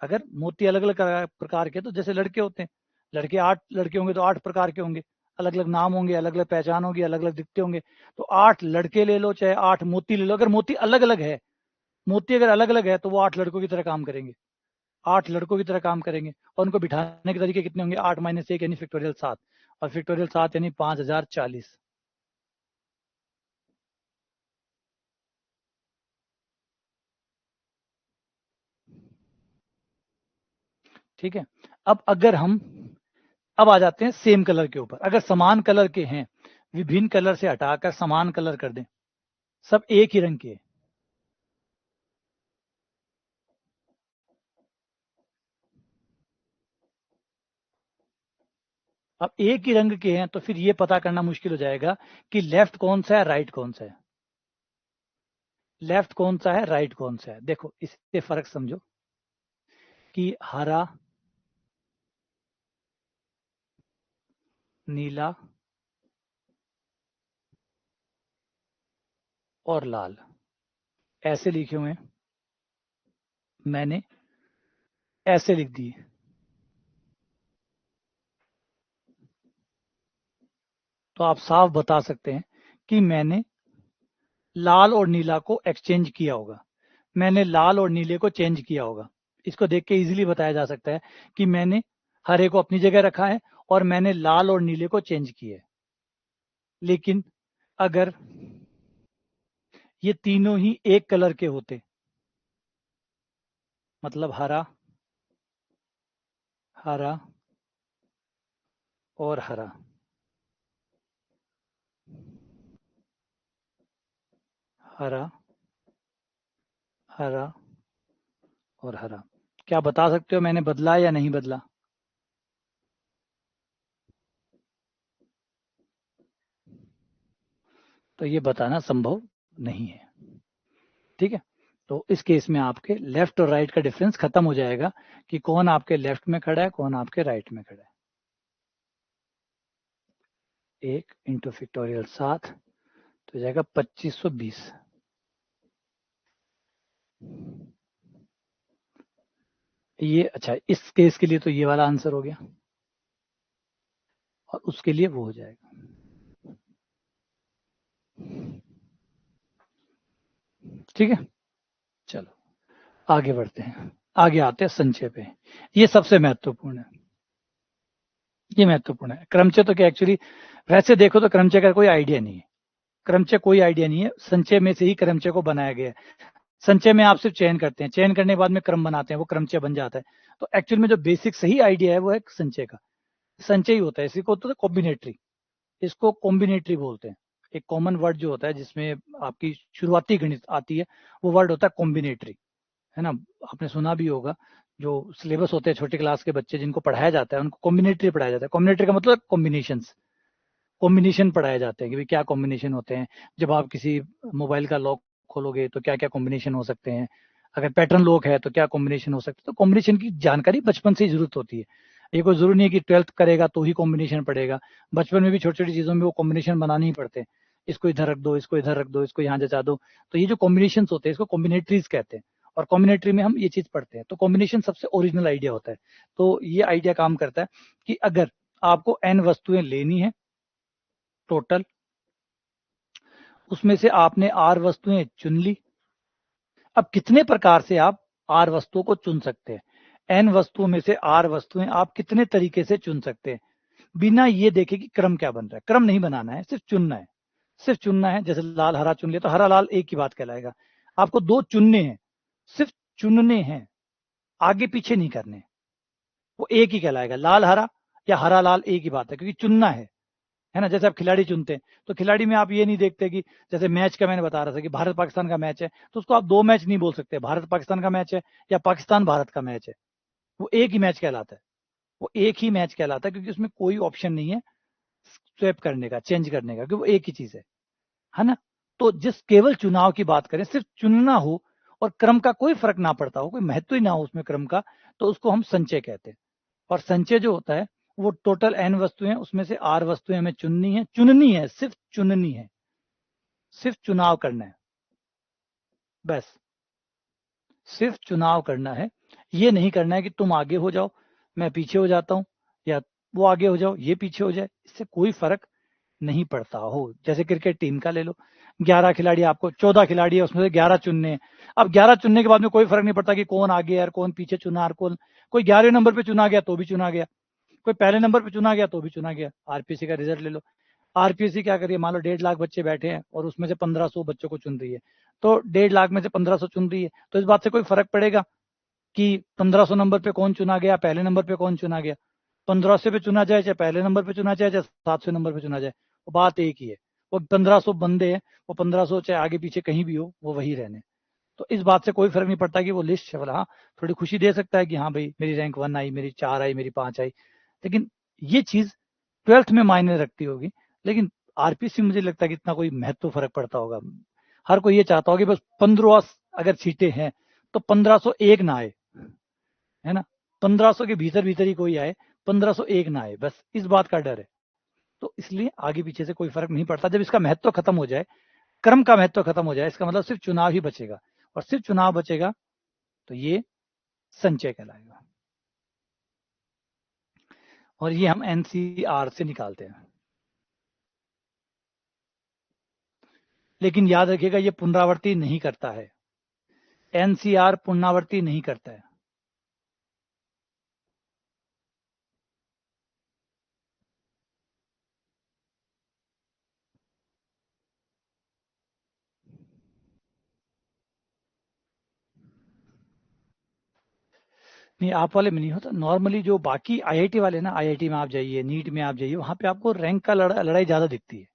Speaker 1: अगर मोती अलग अलग प्रकार के, तो जैसे लड़के होते हैं, लड़के 8 लड़के होंगे तो 8 प्रकार के होंगे, अलग अलग नाम होंगे, अलग अलग पहचान होगी, अलग अलग दिखते होंगे। तो 8 लड़के ले लो चाहे 8 मोती ले लो, अगर मोती अलग अलग है, मोती अगर अलग अलग है तो वो 8 लड़कों की तरह काम करेंगे, 8 लड़कों की तरह काम करेंगे। और उनको बिठाने के तरीके कितने होंगे, 8 - 1 यानी फैक्टोरियल 7, और फैक्टोरियल 7 यानी 5040। ठीक है। अब अगर हम अब आ जाते हैं सेम कलर के ऊपर। अगर समान कलर के हैं, विभिन्न कलर से हटाकर समान कलर कर दें, सब एक ही रंग के, अब एक ही रंग के हैं तो फिर ये पता करना मुश्किल हो जाएगा कि लेफ्ट कौन सा है राइट कौन सा है, लेफ्ट कौन सा है राइट कौन सा है। देखो इससे फर्क समझो कि हरा, नीला और लाल ऐसे लिखे हुए हैं, मैंने ऐसे लिख दिए। तो आप साफ बता सकते हैं कि मैंने लाल और नीला को एक्सचेंज किया होगा, मैंने लाल और नीले को चेंज किया होगा। इसको देख के इजीली बताया जा सकता है कि मैंने हरे को अपनी जगह रखा है और मैंने लाल और नीले को चेंज किया है। लेकिन अगर ये तीनों ही एक कलर के होते, मतलब हरा, हरा और हरा, हरा, हरा और हरा, क्या बता सकते हो मैंने बदला या नहीं बदला। तो ये बताना संभव नहीं है। ठीक है। तो इस केस में आपके लेफ्ट और राइट का डिफरेंस खत्म हो जाएगा कि कौन आपके लेफ्ट में खड़ा है कौन आपके राइट में खड़ा है। 1 इंटू फैक्टोरियल 7 तो हो जाएगा 2520। ये अच्छा, इस केस के लिए तो ये वाला आंसर हो गया और उसके लिए वो हो जाएगा। ठीक है, चलो आगे बढ़ते हैं। आगे आते हैं संचय पे। ये सबसे महत्वपूर्ण है, ये महत्वपूर्ण है। क्रमचय तो क्या एक्चुअली वैसे देखो तो क्रमचय का कोई आइडिया नहीं है, क्रमचय कोई आइडिया नहीं है, संचय में से ही क्रमचय को बनाया गया है। संचय में आप सिर्फ चयन करते हैं, चयन करने के बाद में क्रम बनाते हैं, वो क्रमचय बन जाता है। तो एक्चुअल में जो बेसिक सही आइडिया है वो है संचय का, संचय ही होता है। इसी को तो कॉम्बिनेटरी, इसको कॉम्बिनेटरी बोलते हैं। एक कॉमन वर्ड जो होता है जिसमें आपकी शुरुआती गणित आती है वो वर्ड होता है कॉम्बिनेटरी, है ना। आपने सुना भी होगा, जो सिलेबस होते हैं छोटे क्लास के बच्चे जिनको पढ़ाया जाता है उनको कॉम्बिनेटरी पढ़ाया जाता है। कॉम्बिनेटरी का मतलब कॉम्बिनेशंस, कॉम्बिनेशन पढ़ाए जाते हैं कि भाई क्या कॉम्बिनेशन होते हैं। जब आप किसी मोबाइल का लॉक खोलोगे तो क्या क्या कॉम्बिनेशन हो सकते हैं, अगर पैटर्न लॉक है तो क्या कॉम्बिनेशन हो सकते हैं। तो कॉम्बिनेशन की जानकारी बचपन से ही जरूरत होती है। ये कोई जरूरी नहीं है कि 12th करेगा तो ही कॉम्बिनेशन पड़ेगा, बचपन में भी छोटी छोटी चीजों में वो कॉम्बिनेशन बनाने ही पड़ते हैं। इसको इधर रख दो, इसको इधर रख दो, इसको यहाँ जचा दो। तो ये जो कॉम्बिनेशन होते हैं इसको कॉम्बिनेटरीज कहते हैं, और कॉम्बिनेटरी में हम ये चीज पढ़ते हैं। तो कॉम्बिनेशन सबसे ओरिजिनल आइडिया होता है। तो ये आइडिया काम करता है कि अगर आपको n वस्तुएं लेनी है टोटल, उसमें से आपने r वस्तुएं चुन ली। अब कितने प्रकार से आप r वस्तुओं को चुन सकते हैं, n वस्तुओं में से r वस्तुएं आप कितने तरीके से चुन सकते हैं, बिना ये देखे कि क्रम क्या बन रहा है। क्रम नहीं बनाना है, सिर्फ चुनना है, सिर्फ चुनना है। जैसे लाल हरा चुन लिया तो हरा लाल एक ही बात कहलाएगा। आपको दो चुनने हैं, सिर्फ चुनने हैं, आगे पीछे नहीं करने, वो एक ही कहलाएगा। लाल हरा या हरा लाल एक ही बात है, क्योंकि चुनना है ना। जैसे आप खिलाड़ी चुनते हैं तो खिलाड़ी में आप ये नहीं देखते कि जैसे मैच का मैंने बता रहा था कि भारत पाकिस्तान का मैच है तो उसको आप दो मैच नहीं बोल सकते, भारत पाकिस्तान का मैच है या पाकिस्तान भारत का मैच है, वो एक ही मैच कहलाता है। वो एक ही मैच कहलाता है क्योंकि उसमें कोई ऑप्शन नहीं है स्वैप करने का, चेंज करने का, क्योंकि वो एक ही चीज है ना। तो जिस केवल चुनाव की बात करें, सिर्फ चुनना हो और क्रम का कोई फर्क ना पड़ता हो, कोई महत्व ही ना हो उसमें क्रम का, तो उसको हम संचय कहते हैं। और संचय जो होता है वो टोटल n वस्तुएं, उसमें से r वस्तुएं हमें चुननी है, सिर्फ चुननी है, सिर्फ चुनाव करना है, बस सिर्फ चुनाव करना है। ये नहीं करना है कि तुम आगे हो जाओ मैं पीछे हो जाता हूं, या वो आगे हो जाओ ये पीछे हो जाए, इससे कोई फर्क नहीं पड़ता हो। जैसे क्रिकेट टीम का ले लो, 11 खिलाड़ी, आपको 14 खिलाड़ी है, उसमें से 11 चुनने हैं। अब 11 चुनने के बाद में कोई फर्क नहीं पड़ता कि कौन आगे है और कौन पीछे चुना, और कौन, कोई 11वें नंबर पे चुना गया तो भी चुना गया, कोई पहले नंबर पे चुना गया तो भी चुना गया। आरपीसी का रिजल्ट ले लो, आरपीसी क्या करिए, मान लो 1.5 लाख बच्चे बैठे हैं और उसमें से 1500 बच्चों को चुन रही है, तो 1.5 लाख में से 1500 चुन रही है, तो इस बात से कोई फर्क पड़ेगा कि 1500 नंबर पे कौन चुना गया, पहले नंबर पे कौन चुना गया। 1500 पे चुना जाए, चाहे पहले नंबर पे चुना जाए, चाहे 700 नंबर पे चुना जाए, वो बात एक ही है। वो 1500 बंदे हैं, वो 1500 चाहे आगे पीछे कहीं भी हो वो वही रहने। तो इस बात से कोई फर्क नहीं पड़ता कि वो लिस्ट शफल, हाँ थोड़ी खुशी दे सकता है कि हाँ भाई मेरी रैंक 1 आई, मेरी 4 आई, मेरी 5 आई, लेकिन ये चीज 12th में मायने रखती होगी। लेकिन आरपीसी मुझे लगता है कि इतना कोई महत्व फर्क पड़ता होगा। हर कोई ये चाहता होगा कि बस 15 अगर सीटें हैं तो 1501 ना आए, है ना, 1500 के भीतर भीतर ही कोई आए, 1501 ना आए, बस इस बात का डर है। तो इसलिए आगे पीछे से कोई फर्क नहीं पड़ता। जब इसका महत्व खत्म हो जाए, क्रम का महत्व खत्म हो जाए, इसका मतलब सिर्फ चुनाव ही बचेगा, और सिर्फ चुनाव बचेगा तो ये संचय कहलाएगा, और ये हम एनसीआर से निकालते हैं। लेकिन याद रखिएगा ये पुनरावृत्ति नहीं करता है, एनसीआर पुनरावृत्ति नहीं करता है। नहीं, आप वाले में नहीं होता। नॉर्मली जो बाकी आईआईटी वाले ना, आईआईटी में आप जाइए, नीट में आप जाइए, वहां पे आपको रैंक का लड़ाई ज्यादा दिखती है,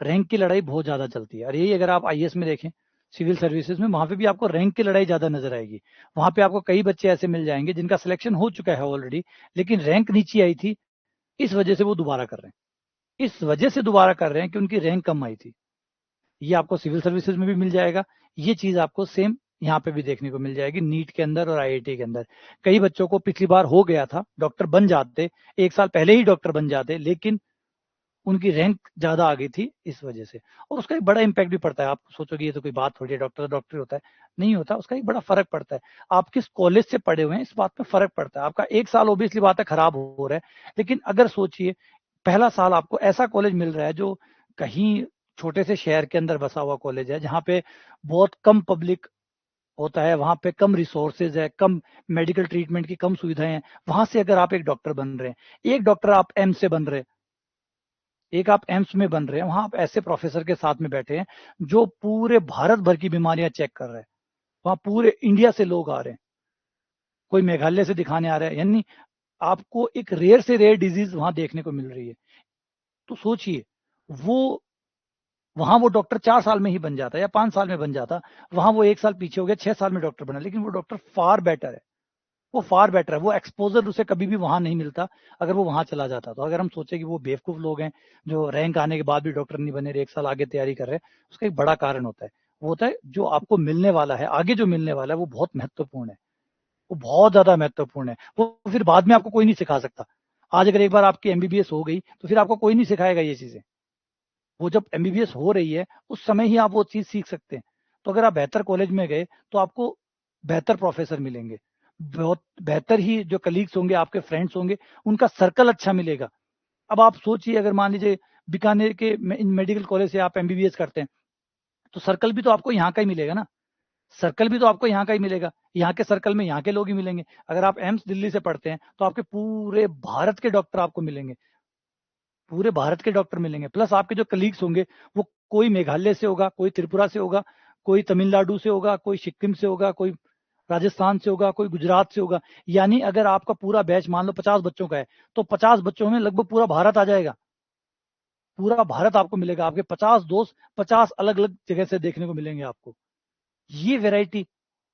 Speaker 1: रैंक की लड़ाई बहुत ज्यादा चलती है। और यही अगर आप आईएएस में देखें, सिविल सर्विसेज में, वहां पे भी आपको रैंक की लड़ाई ज्यादा नजर आएगी। वहां पे आपको कई बच्चे ऐसे मिल जाएंगे जिनका सिलेक्शन हो चुका है ऑलरेडी, लेकिन रैंक नीचे आई थी, इस वजह से वो दोबारा कर रहे हैं, इस वजह से दोबारा कर रहे हैं कि उनकी रैंक कम आई थी। ये आपको सिविल सर्विसेज में भी मिल जाएगा, ये चीज आपको सेम यहाँ पे भी देखने को मिल जाएगी, नीट के अंदर और आईआईटी के अंदर। कई बच्चों को पिछली बार हो गया था, डॉक्टर बन जाते, एक साल पहले ही डॉक्टर बन जाते, लेकिन उनकी रैंक ज्यादा आ गई थी इस वजह से। और उसका एक बड़ा इंपैक्ट भी पड़ता है। आप सोचोगे ये तो कोई बात थोड़ी है, डॉक्टर डॉक्टर होता है, नहीं होता, उसका एक बड़ा फर्क पड़ता है। आप किस कॉलेज से पढ़े हुए हैं इस बात में फर्क पड़ता है। आपका एक साल ओबियसली बात है खराब हो रहा है, लेकिन अगर सोचिए पहला साल आपको ऐसा कॉलेज मिल रहा है जो कहीं छोटे से शहर के अंदर बसा हुआ कॉलेज है, जहाँ पे बहुत कम पब्लिक होता है, वहां पे कम रिसोर्सेज है, कम मेडिकल ट्रीटमेंट की कम सुविधाएं हैं, वहां से अगर आप एक डॉक्टर बन रहे हैं, एक डॉक्टर आप एम्स से बन रहे हैं, एक आप एम्स में बन रहे हैं, वहां आप ऐसे प्रोफेसर के साथ में बैठे हैं जो पूरे भारत भर की बीमारियां चेक कर रहे हैं, वहां पूरे इंडिया से लोग आ रहे हैं, कोई मेघालय से दिखाने आ रहा है, यानी आपको एक रेयर से रेयर डिजीज वहां देखने को मिल रही है। तो सोचिए, वो वहां वो डॉक्टर 4 साल में ही बन जाता या 5 साल में बन जाता, वहां वो 1 साल पीछे हो गया, 6 साल में डॉक्टर बना, लेकिन वो डॉक्टर फार बेटर है, वो फार बेटर है, वो एक्सपोजर उसे कभी भी वहां नहीं मिलता अगर वो वहां चला जाता। तो अगर हम सोचे कि वो बेवकूफ लोग हैं जो रैंक आने के बाद भी डॉक्टर नहीं बने रहे, 1 साल आगे तैयारी कर रहे हैं, उसका एक बड़ा कारण होता है, वो होता है जो आपको मिलने वाला है, आगे जो मिलने वाला है वो बहुत महत्वपूर्ण है, वो बहुत ज्यादा महत्वपूर्ण है, वो फिर बाद में आपको कोई नहीं सिखा सकता। आज अगर एक बार आपकी एमबीबीएस हो गई तो फिर आपको कोई नहीं सिखाएगा ये चीजें, वो जब एमबीबीएस हो रही है उस समय ही आप वो चीज सीख सकते हैं। तो अगर आप बेहतर कॉलेज में गए तो आपको बेहतर प्रोफेसर मिलेंगे, बहुत बेहतर ही जो कलीग्स होंगे, आपके फ्रेंड्स होंगे, उनका सर्कल अच्छा मिलेगा। अब आप सोचिए, अगर मान लीजिए बीकानेर के मेडिकल कॉलेज से आप एमबीबीएस करते हैं, तो सर्कल भी तो आपको यहाँ का ही मिलेगा ना, सर्कल भी तो आपको यहाँ का ही मिलेगा, यहाँ के सर्कल में यहाँ के लोग ही मिलेंगे। अगर आप एम्स दिल्ली से पढ़ते हैं तो आपके पूरे भारत के डॉक्टर आपको मिलेंगे, पूरे भारत के डॉक्टर मिलेंगे, प्लस आपके जो कलीग्स होंगे वो कोई मेघालय से होगा, कोई त्रिपुरा से होगा, कोई तमिलनाडु से होगा, कोई सिक्किम से होगा, कोई राजस्थान से होगा, कोई गुजरात से होगा। यानी अगर आपका पूरा बैच मान लो 50 बच्चों का है, तो 50 बच्चों में लगभग पूरा भारत आ जाएगा, पूरा भारत आपको मिलेगा, आपके 50 दोस्त 50 अलग अलग जगह से देखने को मिलेंगे आपको। ये वैरायटी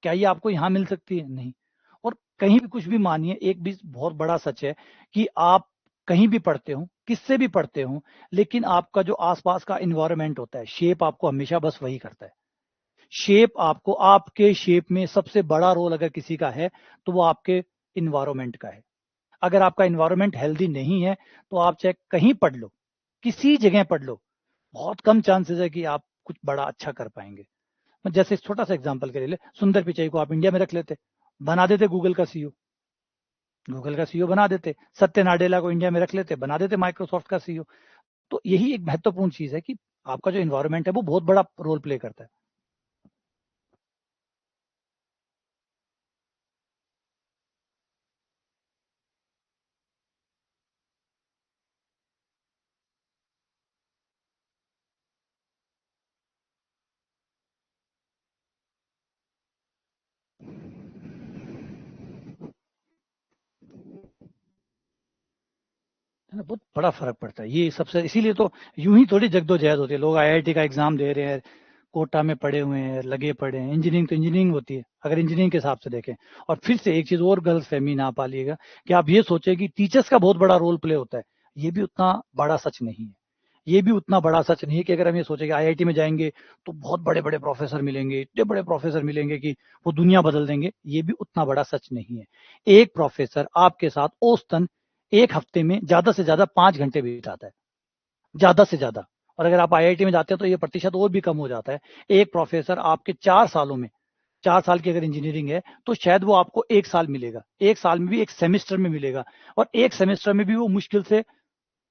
Speaker 1: क्या ये आपको यहाँ मिल सकती है? नहीं। और कहीं भी कुछ भी मानिए, एक भी बहुत बड़ा सच है कि आप कहीं भी पढ़ते हो, किससे भी पढ़ते हो, लेकिन आपका जो आसपास का इन्वायरमेंट होता है, शेप आपको हमेशा बस वही करता है। शेप आपको, आपके शेप में सबसे बड़ा रोल अगर किसी का है तो वो आपके इन्वायरमेंट का है। अगर आपका इन्वायरमेंट हेल्दी नहीं है तो आप चाहे कहीं पढ़ लो, किसी जगह पढ़ लो, बहुत कम चांसेस है कि आप कुछ बड़ा अच्छा कर पाएंगे। जैसे छोटा सा एग्जांपल के लिए सुंदर पिचाई को आप इंडिया में रख लेते, बना देते गूगल का सीईओ, गूगल का सीईओ बना देते, सत्य नाडेला को इंडिया में रख लेते, बना देते माइक्रोसॉफ्ट का सीईओ। तो यही एक महत्वपूर्ण चीज है कि आपका जो इन्वायरमेंट है वो बहुत बड़ा रोल प्ले करता है। है ना, बहुत बड़ा फर्क पड़ता है ये सबसे, इसीलिए तो यूं ही थोड़ी जगदोजहद होती है, लोग आईआईटी का एग्जाम दे रहे हैं, कोटा में पड़े हुए हैं, लगे पड़े हैं। इंजीनियरिंग तो इंजीनियरिंग होती है अगर इंजीनियरिंग के हिसाब से देखें। और फिर से एक चीज और गलत फहमी ना पालिएगा कि आप ये सोचे कि टीचर्स का बहुत बड़ा रोल प्ले होता है, ये भी उतना बड़ा सच नहीं है। ये भी उतना बड़ा सच नहीं है कि अगर हम ये सोचे कि आईआईटी में जाएंगे तो बहुत बड़े बड़े प्रोफेसर मिलेंगे, इतने बड़े प्रोफेसर मिलेंगे कि वो दुनिया बदल देंगे, ये भी उतना बड़ा सच नहीं है। एक प्रोफेसर आपके साथ औसतन एक हफ्ते में ज्यादा से ज्यादा 5 घंटे बिताता है, ज्यादा से ज्यादा। और अगर आप आईआईटी में जाते हैं तो ये प्रतिशत और भी कम हो जाता है। एक प्रोफेसर आपके 4 सालों में, 4 साल की अगर इंजीनियरिंग है तो शायद वो आपको 1 साल मिलेगा, 1 साल में भी एक सेमेस्टर में मिलेगा, और एक सेमेस्टर में भी वो मुश्किल से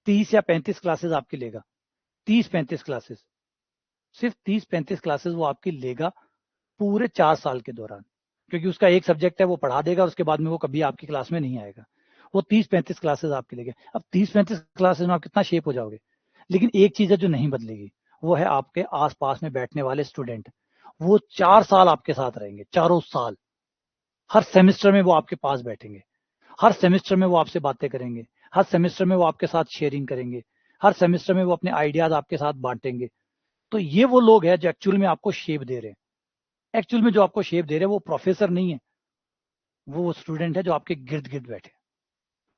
Speaker 1: 30 या 35 क्लासेस आपकी लेगा। 30-35 क्लासेस, सिर्फ 30-35 क्लासेस वो आपकी लेगा पूरे 4 साल के दौरान, क्योंकि उसका एक सब्जेक्ट है वो पढ़ा देगा, उसके बाद में वो कभी आपकी क्लास में नहीं आएगा। वो 30-35 क्लासेस आपके लेगा। अब 30-35 क्लासेस में आप कितना शेप हो जाओगे। लेकिन एक चीज है जो नहीं बदलेगी, वो है आपके आसपास में बैठने वाले स्टूडेंट। वो 4 साल आपके साथ रहेंगे, चारों साल। हर सेमेस्टर में वो आपके पास बैठेंगे, हर सेमेस्टर में वो आपसे बातें करेंगे, हर सेमेस्टर में वो आपके साथ शेयरिंग करेंगे, हर सेमेस्टर में वो अपने आइडियाज आपके साथ बांटेंगे। तो ये वो लोग हैं जो एक्चुअल में आपको शेप दे रहे हैं। एक्चुअल में जो आपको शेप दे रहे हैं वो प्रोफेसर नहीं है, वो स्टूडेंट है जो आपके गिर्द गिर्द बैठे।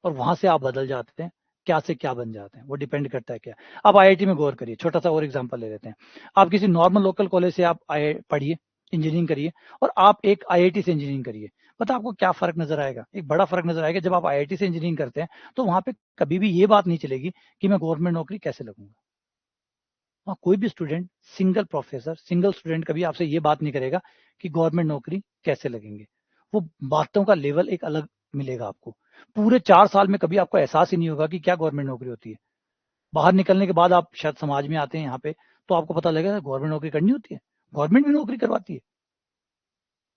Speaker 1: और वहां से आप बदल जाते हैं, क्या से क्या बन जाते हैं, वो डिपेंड करता है क्या। आप आईआईटी में गौर करिए, छोटा सा और एग्जांपल ले लेते हैं। आप किसी नॉर्मल लोकल कॉलेज से आप आए पढ़िए, इंजीनियरिंग करिए, और आप एक आईआईटी से इंजीनियरिंग करिए। पता आपको क्या फर्क नजर आएगा? एक बड़ा फर्क नजर आएगा। जब आप आईआईटी से इंजीनियरिंग करते हैं तो वहां पे कभी भी ये बात नहीं चलेगी कि मैं गवर्नमेंट नौकरी कैसे लगूंगा। वहाँ कोई भी student, single professor, single student कभी आपसे ये बात नहीं करेगा कि गवर्नमेंट नौकरी कैसे लगेंगे। वो बातों का लेवल एक अलग मिलेगा आपको। पूरे 4 साल में कभी आपको एहसास ही नहीं होगा कि क्या गवर्नमेंट नौकरी होती है। बाहर निकलने के बाद आप शायद समाज में आते हैं यहाँ पे, तो आपको पता लगेगा गवर्नमेंट नौकरी करनी होती है, गवर्नमेंट भी नौकरी करवाती है,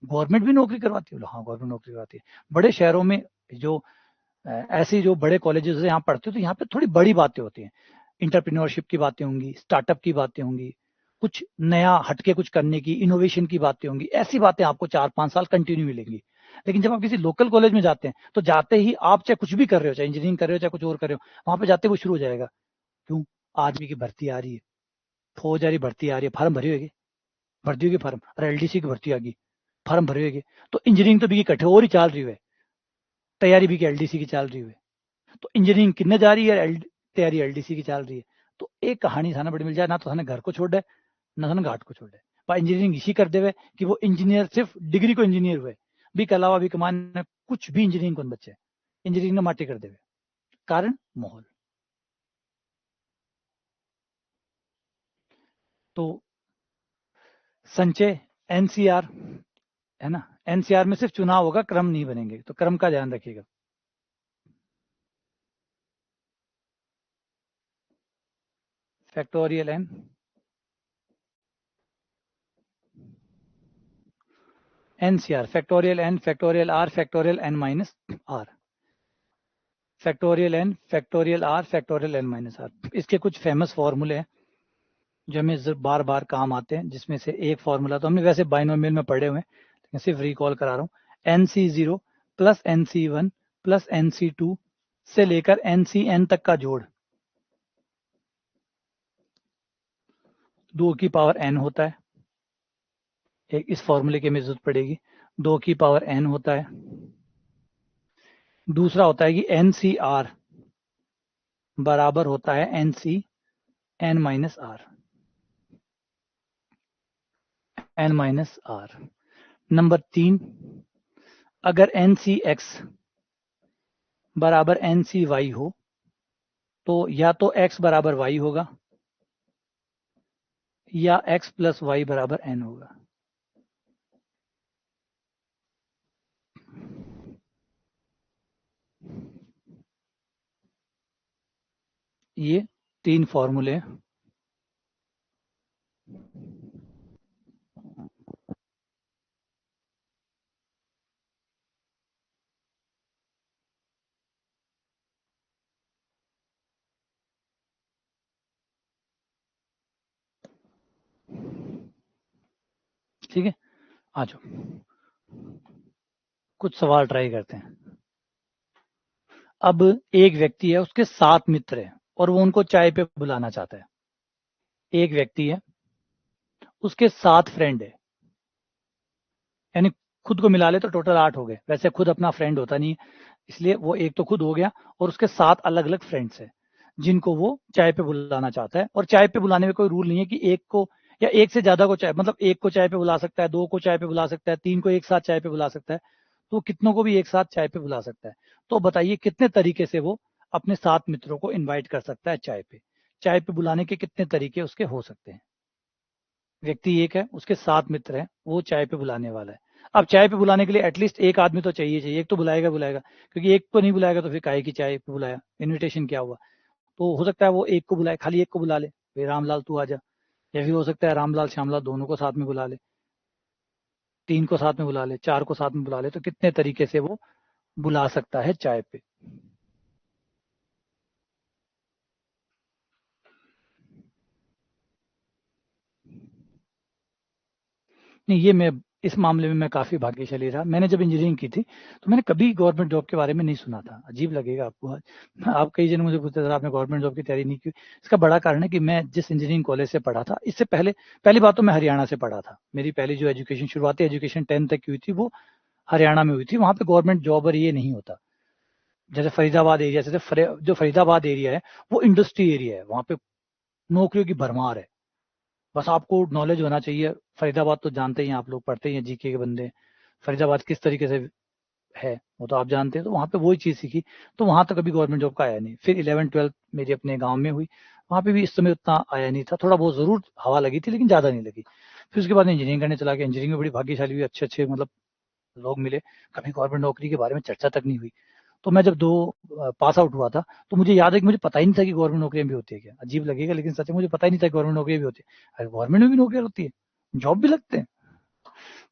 Speaker 1: गवर्नमेंट भी नौकरी करवाती है। हाँ, गवर्नमेंट नौकरी करवाती है। बड़े शहरों में जो ऐसी जो बड़े कॉलेजेस यहाँ पढ़ते हो तो यहाँ पे थोड़ी बड़ी बातें होती हैं, इंटरप्रेन्योरशिप की बातें होंगी, स्टार्टअप की बातें होंगी, कुछ नया हटके कुछ करने की, इनोवेशन की बातें होंगी, ऐसी बातें आपको 4-5 साल कंटिन्यू मिलेंगी। लेकिन जब आप किसी लोकल कॉलेज में जाते हैं तो जाते ही आप चाहे कुछ भी कर रहे हो, चाहे इंजीनियरिंग कर रहे हो, चाहे कुछ और कर रहे हो, वहां पे जाते हुए शुरू हो जाएगा, क्यों, आर्मी की भर्ती आ रही है, फौज आ रही भर्ती आ रही है, फार्म भरे होगी, भर्ती होगी फार्म, अरे एलडीसी की भर्ती आ गई, फार्म भरे होगी, तो इंजीनियरिंग तो भी इकट्ठे और ही चल रही है, तैयारी भी की एलडीसी की चल रही है, तो इंजीनियरिंग कितने जा रही है, तैयारी एलडीसी की चल रही है। तो एक कहानी थाना बड़ी मिल जाए, ना तो थाने घर को छोड़ दे, ना थाने घाट को छोड़ दे, पर इंजीनियरिंग इसी कर देवे कि वो इंजीनियर सिर्फ डिग्री को इंजीनियर हुए, भी के अलावा भी कमान कुछ भी इंजीनियरिंग कौन बच्चे, इंजीनियरिंग ने माटी कर देवे, कारण माहौल। तो संचय, एनसीआर, है ना, एनसीआर में सिर्फ चुनाव होगा, क्रम नहीं बनेंगे, तो क्रम का ध्यान रखिएगा। Factorial N, NCR, factorial N, factorial R, factorial N minus R, factorial N, factorial R, factorial N minus R. इसके कुछ फेमस फॉर्मूले हैं जो हमें बार बार काम आते हैं, जिसमें से एक फॉर्मूला तो हमने वैसे बाइनोमियल में पढ़े हुए हैं, लेकिन सिर्फ रिकॉल करा रहा हूँ। NC0 plus NC1 plus NC2 से लेकर NCN तक का जोड़ 2 की पावर n होता है। एक इस फॉर्मूले की हमें जरूरत पड़ेगी, 2 की पावर n होता है। दूसरा होता है कि NCR बराबर होता है NCN minus R, n minus R. Number 3, अगर NCX बराबर NCY हो तो या तो x बराबर y होगा या x प्लस वाई बराबर n होगा। ये 3 फॉर्मूले हैं। ठीक है, आ जाओ, कुछ सवाल ट्राई करते हैं। अब एक व्यक्ति है, उसके 7 मित्र हैं और वो उनको चाय पे बुलाना चाहता है। एक व्यक्ति है, उसके 7 फ्रेंड है, यानी खुद को मिला ले तो टोटल 8 हो गए। वैसे खुद अपना फ्रेंड होता नहीं है, इसलिए वो एक तो खुद हो गया, और उसके 7 अलग अलग फ्रेंड्स हैं जिनको वो चाय पे बुलाना चाहता है। और चाय पे बुलाने में कोई रूल नहीं है कि एक को या एक से ज्यादा को चाय, मतलब एक को चाय पे बुला सकता है, 2 को चाय पे बुला सकता है, 3 को एक साथ चाय पे बुला सकता है, तो कितनों को भी एक साथ चाय पे बुला सकता है। तो बताइए कितने तरीके से वो अपने 7 मित्रों को इन्वाइट कर सकता है चाय पे। चाय पे बुलाने के कितने तरीके उसके हो सकते हैं। व्यक्ति एक है, उसके 7 मित्र हैं, वो चाय पे बुलाने वाला है। अब चाय पे बुलाने के लिए एटलीस्ट एक आदमी तो चाहिए चाहिए, एक तो बुलाएगा बुलाएगा, क्योंकि एक को नहीं बुलाएगा तो फिर काहे की चाय पे बुलाया, इनविटेशन क्या हुआ। तो हो सकता है वो एक को बुलाए, खाली एक को बुला ले, भाई रामलाल तू आ जा, या फिर हो सकता है रामलाल श्यामलाल दोनों को साथ में बुला ले, 3 को साथ में बुला ले, 4 को साथ में बुला ले, तो कितने तरीके से वो बुला सकता है चाय पे। नहीं, ये मैं इस मामले में मैं काफ़ी भाग्यशाली रहा। मैंने जब इंजीनियरिंग की थी तो मैंने कभी गवर्नमेंट जॉब के बारे में नहीं सुना था। अजीब लगेगा आपको आज, आप कई जन मुझे पूछते सर आपने गवर्नमेंट जॉब की तैयारी नहीं की। इसका बड़ा कारण है कि मैं जिस इंजीनियरिंग कॉलेज से पढ़ा था, इससे पहले पहली बात तो मैं हरियाणा से पढ़ा था। मेरी पहली जो एजुकेशन, शुरुआती एजुकेशन 10 तक की हुई थी वो हरियाणा में हुई थी। वहाँ पे गवर्नमेंट जॉब और ये नहीं होता। जैसे फरीदाबाद एरिया, जैसे जो फरीदाबाद एरिया है वो इंडस्ट्री एरिया है, वहाँ पे नौकरियों की भरमार है। बस आपको नॉलेज होना चाहिए। फरीदाबाद तो जानते ही हैं आप लोग, पढ़ते ही हैं, जीके के बंदे। फरीदाबाद किस तरीके से है वो तो आप जानते हैं। तो वहाँ पे वही चीज़ सीखी, तो वहाँ तक कभी गवर्नमेंट जॉब का आया नहीं। फिर 11-12 मेरी अपने गांव में हुई, वहाँ पे भी इस समय उतना आया नहीं था, थोड़ा बहुत ज़रूर हवा लगी थी लेकिन ज़्यादा नहीं लगी। फिर उसके बाद इंजीनियरिंग करने चला गया। इंजीनियरिंग में बड़ी भाग्यशाली हुई, अच्छे अच्छे मतलब लोग मिले, कभी गवर्नमेंट नौकरी के बारे में चर्चा तक नहीं हुई। तो मैं जब 2 पास आउट हुआ था तो मुझे याद है कि मुझे पता ही नहीं था कि गवर्नमेंट नौकरियां भी होती है क्या। अजीब लगेगा लेकिन सच में मुझे पता ही नहीं था कि गवर्नमेंट नौकरियां भी होती है। अरे गवर्नमेंट में भी नौकरियां होती है, जॉब भी लगते हैं।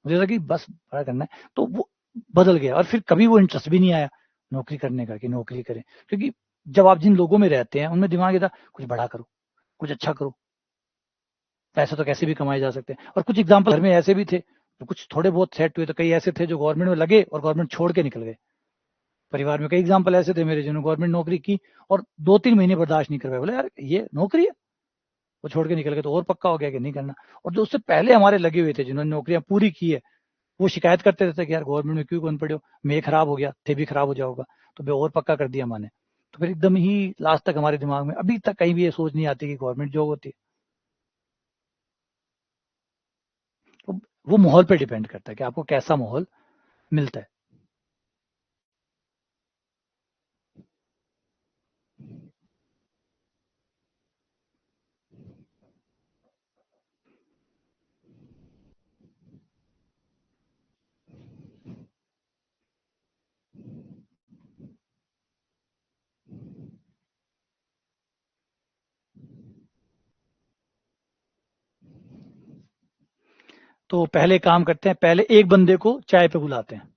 Speaker 1: मुझे लगा कि बस पढ़ा करना है, तो वो बदल गया। और फिर कभी वो इंटरेस्ट भी नहीं आया नौकरी करने का कि नौकरी करें, क्योंकि जब आप जिन लोगों में रहते हैं उनमें दिमाग ये था कुछ बड़ा करो, कुछ अच्छा करो, पैसे तो कैसे भी कमाए जा सकते हैं। और कुछ एग्जाम्पल घर में ऐसे भी थे, तो कुछ थोड़े बहुत सेट हुए, तो कई ऐसे थे जो गवर्नमेंट में लगे और गवर्नमेंट छोड़ के निकल गए। परिवार में कई एग्जाम्पल ऐसे थे मेरे, जिन्होंने गवर्नमेंट नौकरी की और 2-3 महीने बर्दाश्त नहीं कर पाए, बोले यार ये नौकरी है, वो छोड़ के निकल गए। तो और पक्का हो गया कि नहीं करना। और जो उससे पहले हमारे लगे हुए थे, जिन्होंने नौकरियां पूरी की है, वो शिकायत करते रहते कि यार गवर्नमेंट में क्यों बन पड़े हो, मैं खराब हो गया, थे भी खराब हो जाओगा। तो फिर और पक्का कर दिया मैंने। तो फिर एकदम ही लास्ट तक हमारे दिमाग में अभी तक कहीं भी ये सोच नहीं आती कि गवर्नमेंट जॉब होती है। तो वो माहौल पे डिपेंड करता है कि आपको कैसा माहौल मिलता है। तो पहले काम करते हैं, पहले एक बंदे को चाय पे बुलाते हैं।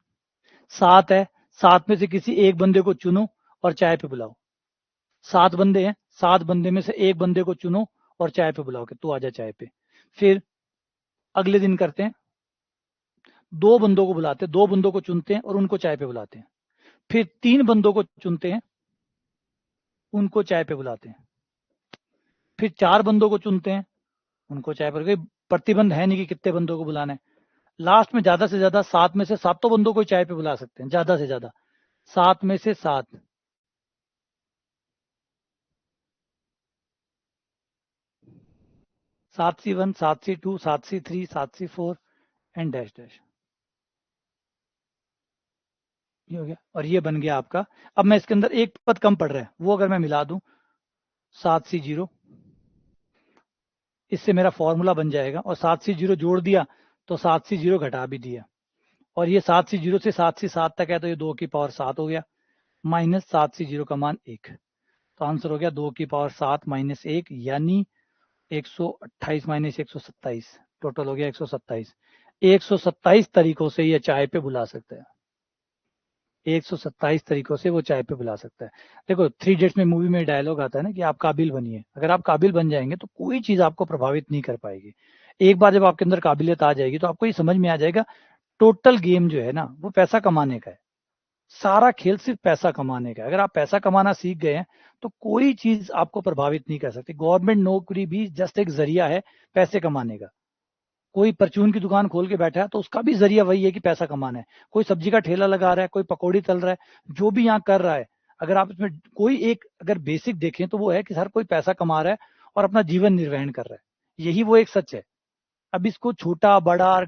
Speaker 1: 7 है, 7 में से किसी एक बंदे को चुनो और चाय पे बुलाओ। 7 बंदे हैं, 7 बंदे में से एक बंदे को चुनो और चाय पे बुलाओ कि तू आजा चाय पे। फिर अगले दिन करते हैं, 2 बंदों को बुलाते हैं, 2 बंदों को चुनते हैं और उनको चाय पे बुलाते हैं। फिर 3 बंदों को चुनते हैं, उनको चाय पे बुलाते हैं। फिर 4 बंदों को चुनते हैं, उनको चाय पर, कोई प्रतिबंध है नहीं कि कितने बंदों को बुलाना है। लास्ट में ज्यादा से ज्यादा 7 में से 7 बंदों को चाय पे बुला सकते हैं, ज्यादा से ज्यादा 7 में से 7। 7C1, 7C2, 7C3, 7C4 and dash dash. ये हो गया और ये बन गया आपका। अब मैं इसके अंदर एक पद कम पड़ रहा है, वो अगर मैं मिला दूं 7C0, इससे मेरा फॉर्मूला बन जाएगा। और 7C0 जोड़ दिया तो 7C0 घटा भी दिया। और ये 7C0 से 7C7 तक है, तो ये 2 की पावर 7 हो गया, माइनस 7C0 का मान 1। तो आंसर हो गया 2 की पावर 7 माइनस 1, यानी 128 माइनस 127, टोटल हो गया 127। 127 तरीकों से ये चाय पे बुला सकता है। 127 तरीकों से वो चाय पे बुला सकता है। देखो 3 इडियट्स में मूवी में डायलॉग आता है ना कि आप काबिल बनिए। अगर आप काबिल बन जाएंगे तो कोई चीज आपको प्रभावित नहीं कर पाएगी। एक बार जब आपके अंदर काबिलियत आ जाएगी तो आपको ये समझ में आ जाएगा, टोटल गेम जो है ना वो पैसा कमाने का है। सारा खेल सिर्फ पैसा कमाने का है। अगर आप पैसा कमाना सीख गए हैं तो कोई चीज आपको प्रभावित नहीं कर सकती। गवर्नमेंट नौकरी भी जस्ट एक जरिया है पैसे कमाने का। कोई परचून की दुकान खोल के बैठा है तो उसका भी जरिया वही है कि पैसा कमाना है। कोई सब्जी का ठेला लगा रहा है, कोई पकौड़ी तल रहा है, जो भी यहाँ कर रहा है, अगर आप इसमें कोई एक अगर बेसिक देखें तो वो है कि हर कोई पैसा कमा रहा है और अपना जीवन निर्वहन कर रहा है। यही वो एक सच है। अब इसको छोटा बड़ा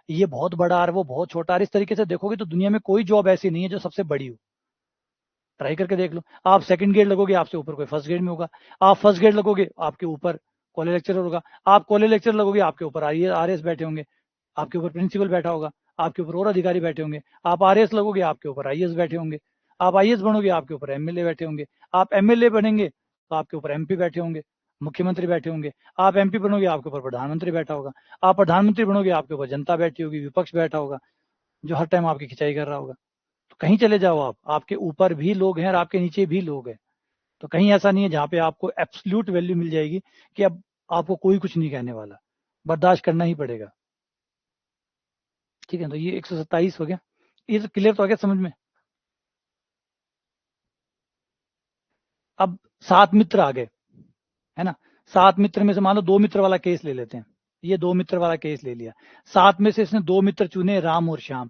Speaker 1: ये बहुत बड़ा और वो बहुत छोटा, और इस तरीके से देखोगे तो दुनिया में कोई जॉब ऐसी नहीं है जो सबसे बड़ी हो। ट्राई करके देख लो। आप सेकंड ग्रेड लगोगे, आपसे ऊपर कोई फर्स्ट ग्रेड में होगा। आप फर्स्ट ग्रेड लगोगे, आपके ऊपर कॉलेज लेक्चरर होगा। आप कॉलेज लेक्चरर लगोगे, आपके ऊपर आरएस बैठे होंगे। आपके ऊपर प्रिंसिपल बैठा होगा। आपके ऊपर और अधिकारी बैठे होंगे। आप आरएस लगोगे, आपके ऊपर आईएएस बैठे होंगे। आप आईएएस बनोगे, आपके ऊपर एमएलए बैठे होंगे। आप एमएलए बनेंगे तो आपके ऊपर एमपी बैठे होंगे, मुख्यमंत्री बैठे होंगे। आप एमपी बनोगे, आपके ऊपर प्रधानमंत्री बैठा होगा। आप प्रधानमंत्री बनोगे, आपके ऊपर जनता बैठी होगी, विपक्ष बैठा होगा जो हर टाइम आपकी खिंचाई कर रहा होगा। तो कहीं चले जाओ आप, आपके ऊपर भी लोग हैं और आपके नीचे भी लोग हैं। तो कहीं ऐसा नहीं है जहाँ पे आपको एब्सोल्यूट वैल्यू मिल जाएगी कि अब आपको कोई कुछ नहीं कहने वाला, बर्दाश्त करना ही पड़ेगा। ठीक है, तो ये 127 हो गया। ये तो क्लियर तो आ गया समझ में। अब 7 मित्र आ गए, है ना। 7 मित्र में से मान लो 2 मित्र वाला केस ले लेते हैं। ये 2 मित्र वाला केस ले लिया। 7 में से इसने 2 मित्र चुने, राम और श्याम।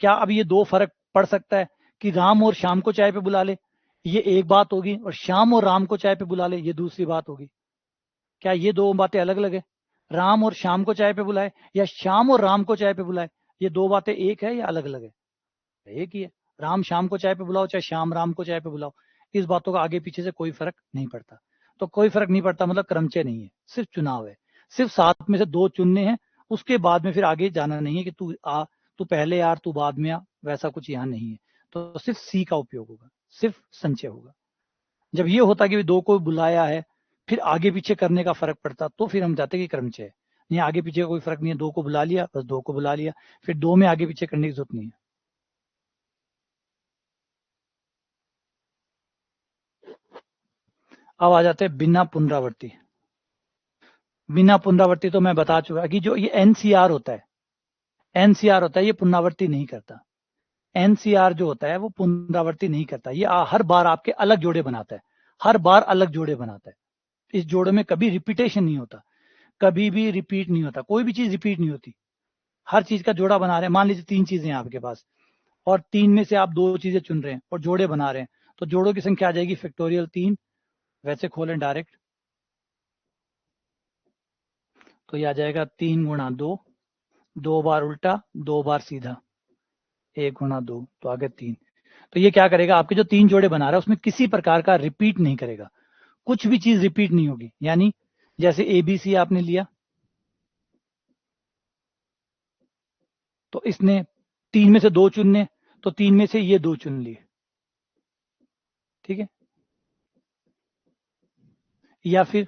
Speaker 1: क्या अब ये 2 फर्क पड़ सकता है कि राम और श्याम को चाय पे बुला ले, ये एक बात होगी, और श्याम और राम को चाय पे बुला ले, ये दूसरी बात होगी। क्या ये 2 बातें अलग अलग है? राम और श्याम को चाय पे बुलाए या श्याम और राम को चाय पे बुलाए, ये 2 बातें एक है या अलग अलग है? एक ही है। राम श्याम को चाय पे बुलाओ चाहे श्याम राम को चाय पे बुलाओ, इस बातों का आगे पीछे से कोई फर्क नहीं पड़ता। तो कोई फर्क नहीं पड़ता मतलब क्रमचय नहीं है, सिर्फ चुनाव है। सिर्फ 7 में से 2 चुनने हैं, उसके बाद में फिर आगे जाना नहीं है कि तू पहले यार तू बाद में आ, वैसा कुछ यहाँ नहीं है। तो सिर्फ सी का उपयोग होगा, सिर्फ संचय होगा। जब ये होता कि 2 को बुलाया है, फिर आगे पीछे करने का फर्क पड़ता, तो फिर हम चाहते कि क्रमचय है। नहीं, आगे पीछे का कोई फर्क नहीं है, 2 को बुला लिया बस, 2 को बुला लिया, फिर 2 में आगे पीछे करने की जरूरत नहीं है। अब आ जाते हैं बिना पुनरावृत्ति। बिना पुनरावृत्ति तो मैं बता चुका कि जो ये एनसीआर होता है, एनसीआर होता है ये पुनरावृत्ति नहीं करता। एनसीआर जो होता है वो पुनरावृत्ति नहीं करता, ये हर बार आपके अलग जोड़े बनाता है, हर बार अलग जोड़े बनाता है। इस जोड़े में कभी रिपीटेशन नहीं होता, कभी भी रिपीट नहीं होता, कोई भी चीज रिपीट नहीं होती। हर चीज का जोड़ा बना रहे हैं, मान लीजिए 3 चीजें हैं आपके पास और 3 में से आप 2 चीजें चुन रहे हैं और जोड़े बना रहे हैं, तो जोड़ों की संख्या आ जाएगी फैक्टोरियल 3। वैसे खोलें डायरेक्ट तो ये आ जाएगा 3 गुणा 2, 2 बार उल्टा 2 बार सीधा, 1 गुणा 2 तो आगे 3। तो ये क्या करेगा, आपके जो 3 जोड़े बना रहा है उसमें किसी प्रकार का रिपीट नहीं करेगा, कुछ भी चीज रिपीट नहीं होगी। यानी जैसे एबीसी आपने लिया तो इसने 3 में से 2 चुनने, तो 3 में से ये 2 चुन लिए, ठीक है। या फिर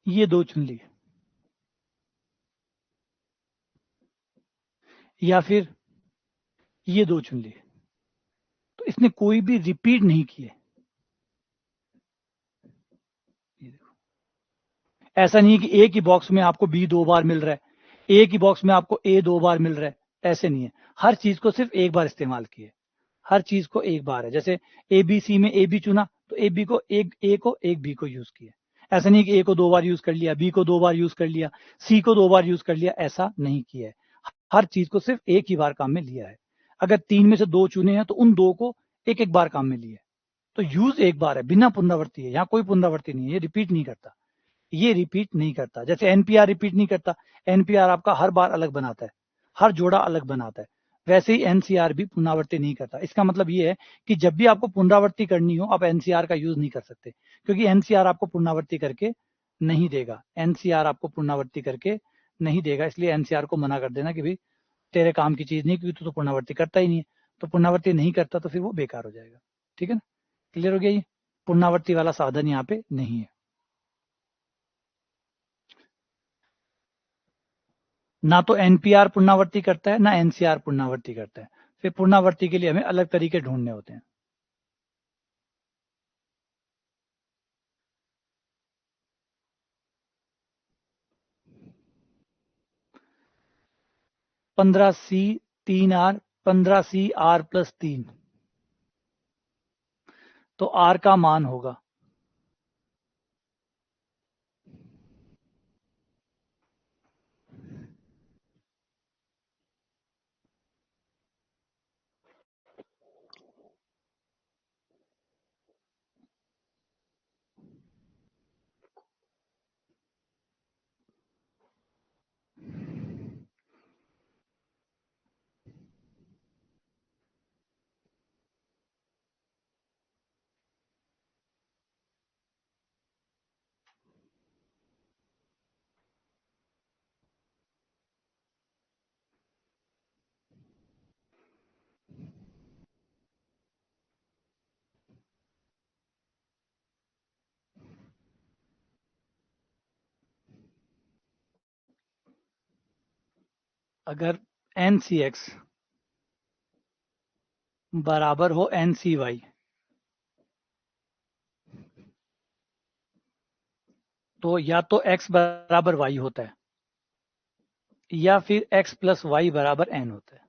Speaker 1: ये 2 चुन लिए, या फिर ये 2 चुन लिए, तो इसने कोई भी रिपीट नहीं किए। ऐसा नहीं है कि एक ही बॉक्स में आपको बी 2 बार मिल रहा है, एक ही बॉक्स में आपको ए 2 बार मिल रहा है, ऐसे नहीं है। हर चीज को सिर्फ एक बार इस्तेमाल किए, हर चीज को एक बार है। जैसे ए बी सी में ए बी चुना तो ए बी को एक ए को एक बी को यूज किया। ऐसा नहीं कि ए को 2 बार यूज कर लिया, बी को 2 बार यूज कर लिया, सी को 2 बार यूज कर लिया, ऐसा नहीं किया है। हर चीज को सिर्फ एक ही बार काम में लिया है। अगर 3 में से 2 चुने हैं तो उन 2 को एक एक बार काम में लिया है। तो यूज एक बार है, बिना पुनरावृत्ति है, यहाँ कोई पुनरावृत्ति नहीं है, ये रिपीट नहीं करता, ये रिपीट नहीं करता। जैसे एनपीआर रिपीट नहीं करता, एनपीआर आपका हर बार अलग बनाता है, हर जोड़ा अलग बनाता है। वैसे ही एनसीआर भी पुनरावृत्ति नहीं करता। इसका मतलब ये है कि जब भी आपको पुनरावृत्ति करनी हो आप एनसीआर का यूज नहीं कर सकते, क्योंकि एनसीआर आपको पुनरावृत्ति करके नहीं देगा, एनसीआर आपको पुनरावृत्ति करके नहीं देगा। इसलिए एनसीआर को मना कर देना कि भाई तेरे काम की चीज नहीं, क्योंकि तू तो पुनरावृत्ति करता ही नहीं है। तो पुनरावृत्ति नहीं करता तो फिर वो बेकार हो जाएगा, ठीक है ना। क्लियर हो गया, ये पुनरावृत्ति वाला साधन यहाँ पे नहीं है। ना तो एनपीआर पुनरावृत्ति करता है, ना एनसीआर पुनरावृत्ति करता है। फिर पुनरावृत्ति के लिए हमें अलग तरीके ढूंढने होते हैं। पंद्रह सी 3R, 15CR+3, तो R का मान होगा अगर NCX बराबर हो NCY, तो या तो X बराबर Y होता है या फिर X प्लस Y बराबर N होता है।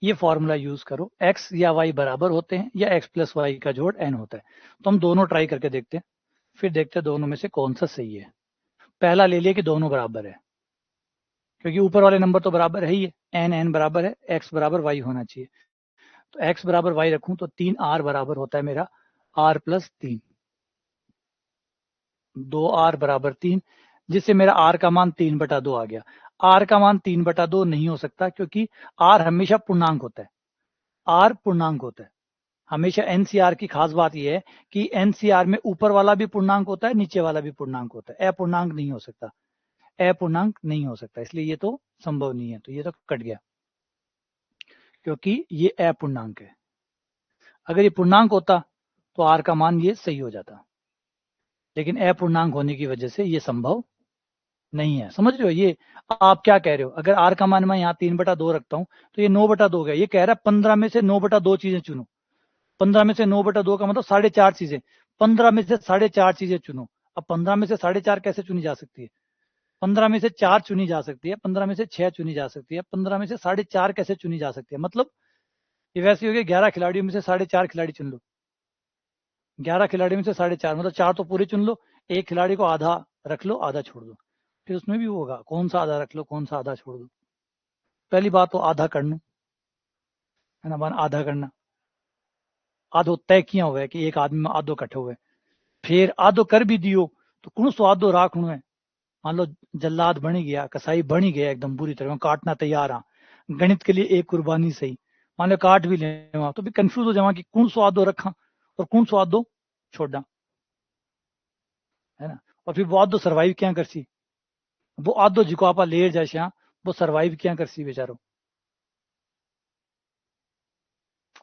Speaker 1: ये फॉर्मूला यूज करो, X या Y बराबर होते हैं या X प्लस Y का जोड़ N होता है। तो हम दोनों ट्राई करके देखते हैं, फिर देखते हैं दोनों में से कौन सा सही है। पहला ले लिया कि दोनों बराबर है, क्योंकि ऊपर वाले नंबर तो बराबर है ही है, N बराबर है, X बराबर Y होना चाहिए। तो X बराबर Y रखूं तो 3R बराबर होता है मेरा R+3, 2R बराबर 3, जिससे मेरा R का मान 3/2 आ गया। R का मान 3/2 नहीं हो सकता, क्योंकि R हमेशा पूर्णांक होता है, R पूर्णांक होता है हमेशा। एनसीआर की खास बात यह है कि एनसीआर में ऊपर वाला भी पूर्णांक होता है, नीचे वाला भी पूर्णांक होता है, अपूर्णांक नहीं हो सकता, अपूर्णांक नहीं हो सकता, इसलिए ये तो संभव नहीं है। तो ये तो कट गया, क्योंकि ये अपूर्णांक है। अगर ये पूर्णांक होता तो आर का मान ये सही हो जाता, लेकिन अपूर्णांक होने की वजह से ये संभव नहीं है। समझ रहे हो ये आप क्या कह रहे हो? अगर आर का मान मैं यहाँ 3/2 रखता हूँ तो ये 9/2 गया। ये कह रहा है 15 में से 9/2 चीजें चुनो। 15 में से 9/2 का मतलब 4.5 चीजें, 15 में से 4.5 चीजें चुनो। अब 15 में से 4.5 कैसे चुनी जा सकती है? 15 में से 4 चुनी जा सकती है, 15 में से 6 चुनी जा सकती है, 15 में से 4.5 कैसे चुनी जा सकती है? मतलब ये वैसे हो गया 11 खिलाड़ियों में से 4.5 खिलाड़ी चुन लो। 11 खिलाड़ी में से 4.5 मतलब 4 तो पूरे चुन लो, एक खिलाड़ी को आधा रख लो, आधा छोड़ दो। फिर उसमें भी होगा कौन सा आधा रख लो, कौन सा आधा छोड़ दो। पहली बात तो आधा करना है ना, आधा करना, आधो तय किया हुआ है कि एक आदमी में आधो कट्ठे हुए, फिर आधो कर भी दियो तो कौन सो आधो राख है। मान लो जल्लाद बनी गया, कसाई बनी गया एकदम बुरी तरह, काटना तैयार हाँ, गणित के लिए एक कुर्बानी सही, मान लो काट भी ले तो भी कंफ्यूज हो जावा कि कौन सो आधो रखा और कौन सो आधो छोड़ा, है ना। और फिर वो आधो सर्वाइव क्या कर सी, वो आधो जिको आप लेर जाए वो सर्वाइव क्या कर सी बेचारो।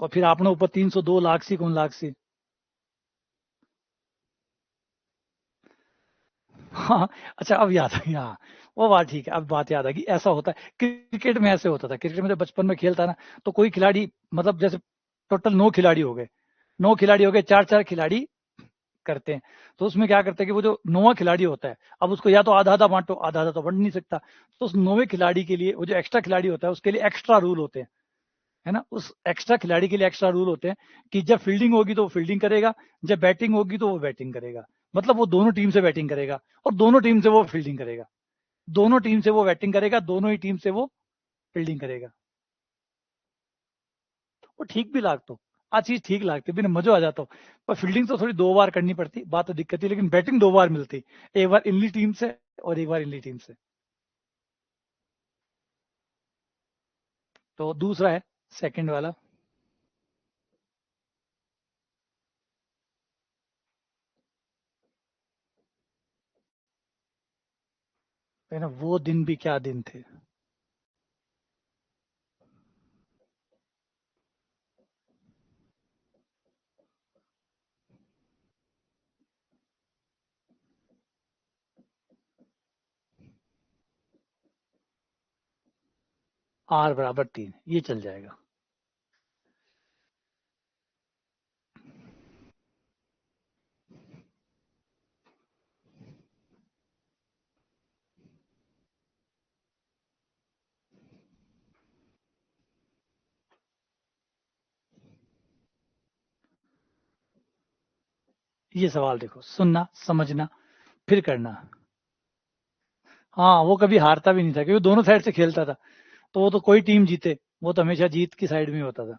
Speaker 1: और फिर आपने ऊपर 302 लाख सी कौन लाख सी। हाँ, अच्छा अब याद आ गया, हाँ, वो बात ठीक है, अब बात याद आ गई, ऐसा होता है क्रिकेट में, ऐसे होता था क्रिकेट में, जब बचपन में खेलता ना तो कोई खिलाड़ी मतलब जैसे टोटल 9 खिलाड़ी हो गए, 9 खिलाड़ी हो गए, 4-4 खिलाड़ी करते हैं। तो उसमें क्या करते हैं कि वो जो 9वां खिलाड़ी होता है, अब उसको या तो आधा आधा बांटो, आधा आधा तो बंट नहीं सकता, तो उस 9वें खिलाड़ी के लिए वो जो एक्स्ट्रा खिलाड़ी होता है उसके लिए एक्स्ट्रा रूल होते हैं, है ना। उस एक्स्ट्रा खिलाड़ी के लिए एक्स्ट्रा रूल होते हैं कि जब फील्डिंग होगी तो वो फील्डिंग करेगा, जब बैटिंग होगी तो वो बैटिंग करेगा, मतलब वो दोनों टीम से बैटिंग करेगा और दोनों टीम से वो फील्डिंग करेगा, दोनों टीम से वो बैटिंग करेगा, दोनों ही टीम से वो फील्डिंग करेगा। वो ठीक भी लागतो, आ चीज ठीक लागती, बिना मजा आ जाता, पर फील्डिंग तो थोड़ी 2 बार करनी पड़ती, बात तो दिक्कत थी, लेकिन बैटिंग 2 बार मिलती, एक बार इनली टीम से और एक बार इनली टीम से। तो दूसरा है सेकंड वाला, है ना, वो दिन भी क्या दिन थे। R = 3 ये चल जाएगा। ये सवाल देखो, सुनना समझना फिर करना। हाँ, वो कभी हारता भी नहीं था क्योंकि दोनों साइड से खेलता था, तो वो तो कोई टीम जीते वो तो हमेशा जीत की साइड में होता था।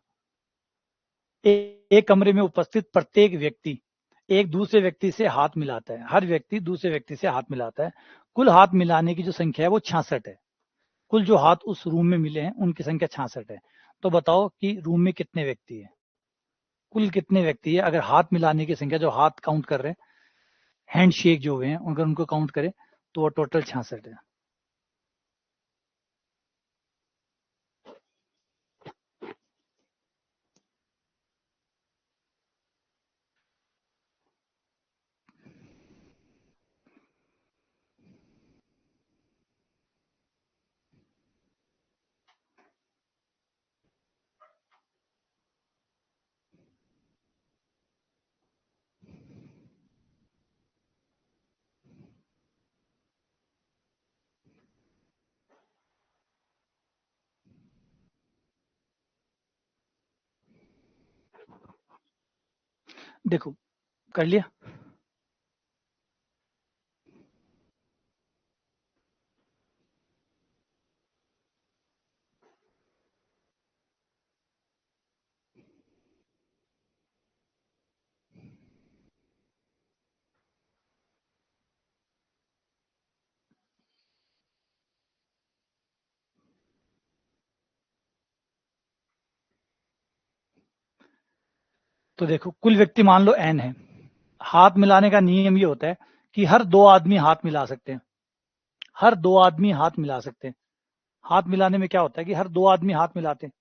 Speaker 1: एक कमरे में उपस्थित प्रत्येक व्यक्ति एक दूसरे व्यक्ति से हाथ मिलाता है, हर व्यक्ति दूसरे व्यक्ति से हाथ मिलाता है, कुल हाथ मिलाने की जो संख्या है वो 66 है, कुल जो हाथ उस रूम में मिले हैं उनकी संख्या 66 है। तो बताओ कि रूम में कितने व्यक्ति है, कुल कितने व्यक्ति है, अगर हाथ मिलाने की संख्या जो हाथ काउंट कर रहे हैं, हैंड शेक जो हुए हैं अगर उनको काउंट करें तो वो टोटल 66 है। देखो, कर लिया। तो देखो, कुल व्यक्ति मान लो n है, हाथ मिलाने का नियम ये होता है कि हर 2 आदमी हाथ मिला सकते हैं, हर 2 आदमी हाथ मिला सकते हैं। हाथ मिलाने में क्या होता है कि हर 2 आदमी हाथ मिलाते हैं,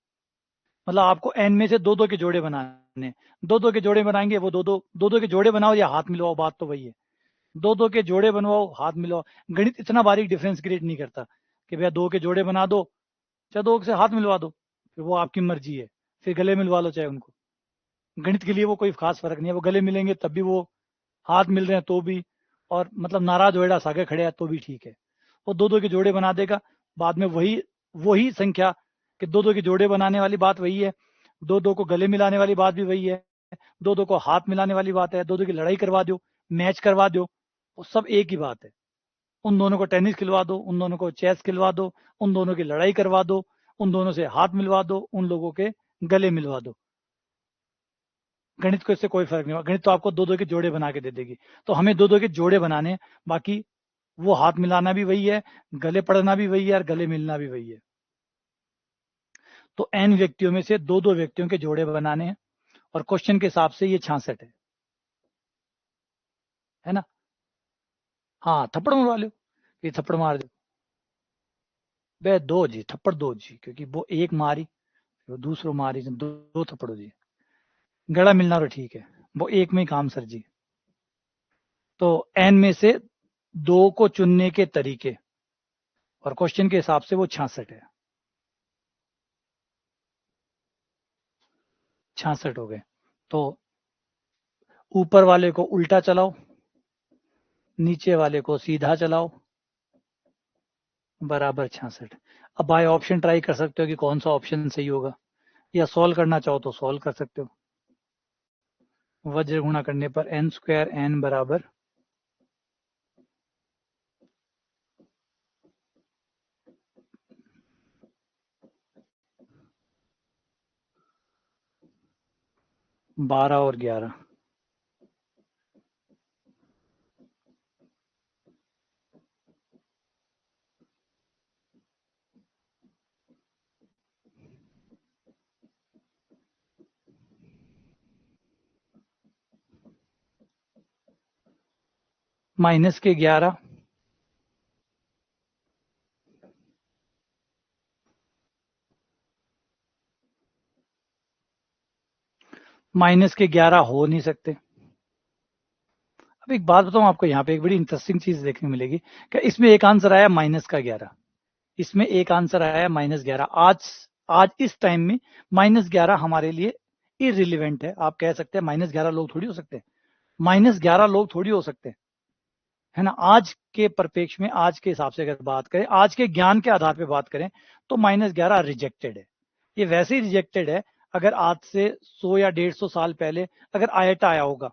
Speaker 1: मतलब आपको एन में से 2-2 के जोड़े बनाने, 2-2 के जोड़े बनाएंगे, वो 2-2 के जोड़े बनाओ या हाथ मिलवाओ, बात तो वही है। 2-2 के जोड़े बनवाओ, हाथ मिलाओ, गणित इतना बारीक डिफरेंस क्रिएट नहीं करता कि भैया 2 के जोड़े बना दो, चाहे 2 से हाथ मिलवा दो, फिर वो आपकी मर्जी है, फिर गले मिलवा लो चाहे उनको, गणित के लिए वो कोई खास फर्क नहीं है, वो गले मिलेंगे तब भी वो, हाथ मिल रहे हैं तो भी, और मतलब नाराज वेड़ा सागे खड़े हैं तो भी ठीक है, वो दो दो के जोड़े बना देगा। बाद में वही संख्या कि दो दो के जोड़े बनाने वाली बात वही है, दो दो को गले मिलाने वाली बात भी वही है, दो दो को हाथ मिलाने वाली बात है, दो दो की लड़ाई करवा दो, मैच करवा दो, वो सब एक ही बात है। उन दोनों को टेनिस खिलवा दो, उन दोनों को चेस खिलवा दो, उन दोनों की लड़ाई करवा दो, उन दोनों से हाथ मिलवा दो, उन लोगों के गले मिलवा दो। गणित को इससे कोई फर्क नहीं होगा, गणित तो आपको दो दो के जोड़े बना के दे देगी। तो हमें दो दो के जोड़े बनाने हैं, बाकी वो हाथ मिलाना भी वही है, गले पड़ना भी वही है और गले मिलना भी वही है। तो n व्यक्तियों में से दो दो व्यक्तियों के जोड़े बनाने हैं और क्वेश्चन के हिसाब से ये 66 है ना। हाँ, थप्पड़ मरवा लो, ये थप्पड़ मार दो बे, दो जी थप्पड़ दो जी, क्योंकि वो एक मारी वो दूसरो मारी, दो थप्पड़ो जी, गला मिलना तो ठीक है, वो एक में ही काम सर जी। तो n में से दो को चुनने के तरीके और क्वेश्चन के हिसाब से वो 66 है। 66 हो गए। तो ऊपर वाले को उल्टा चलाओ, नीचे वाले को सीधा चलाओ, बराबर 66। अब बाय ऑप्शन ट्राई कर सकते हो कि कौन सा ऑप्शन सही होगा, या सॉल्व करना चाहो तो सॉल्व कर सकते हो। वज्र गुणा करने पर n स्क्वायर n बराबर 12 और 11। माइनस के 11, माइनस के 11 हो नहीं सकते। अब एक बात बताऊं आपको, यहाँ पे एक बड़ी इंटरेस्टिंग चीज देखने मिलेगी कि इसमें एक आंसर आया माइनस का 11, इसमें एक आंसर आया -11। आज आज इस टाइम में -11 हमारे लिए इरिलीवेंट है। आप कह सकते हैं -11 लोग थोड़ी हो सकते हैं, -11 लोग थोड़ी हो सकते हैं, है ना। आज के परिप्रेक्ष्य में, आज के हिसाब से अगर बात करें, आज के ज्ञान के आधार पर बात करें, तो -11 रिजेक्टेड है। ये वैसे ही रिजेक्टेड है, अगर आज से 100 या 150 साल पहले अगर आयटा आया होगा,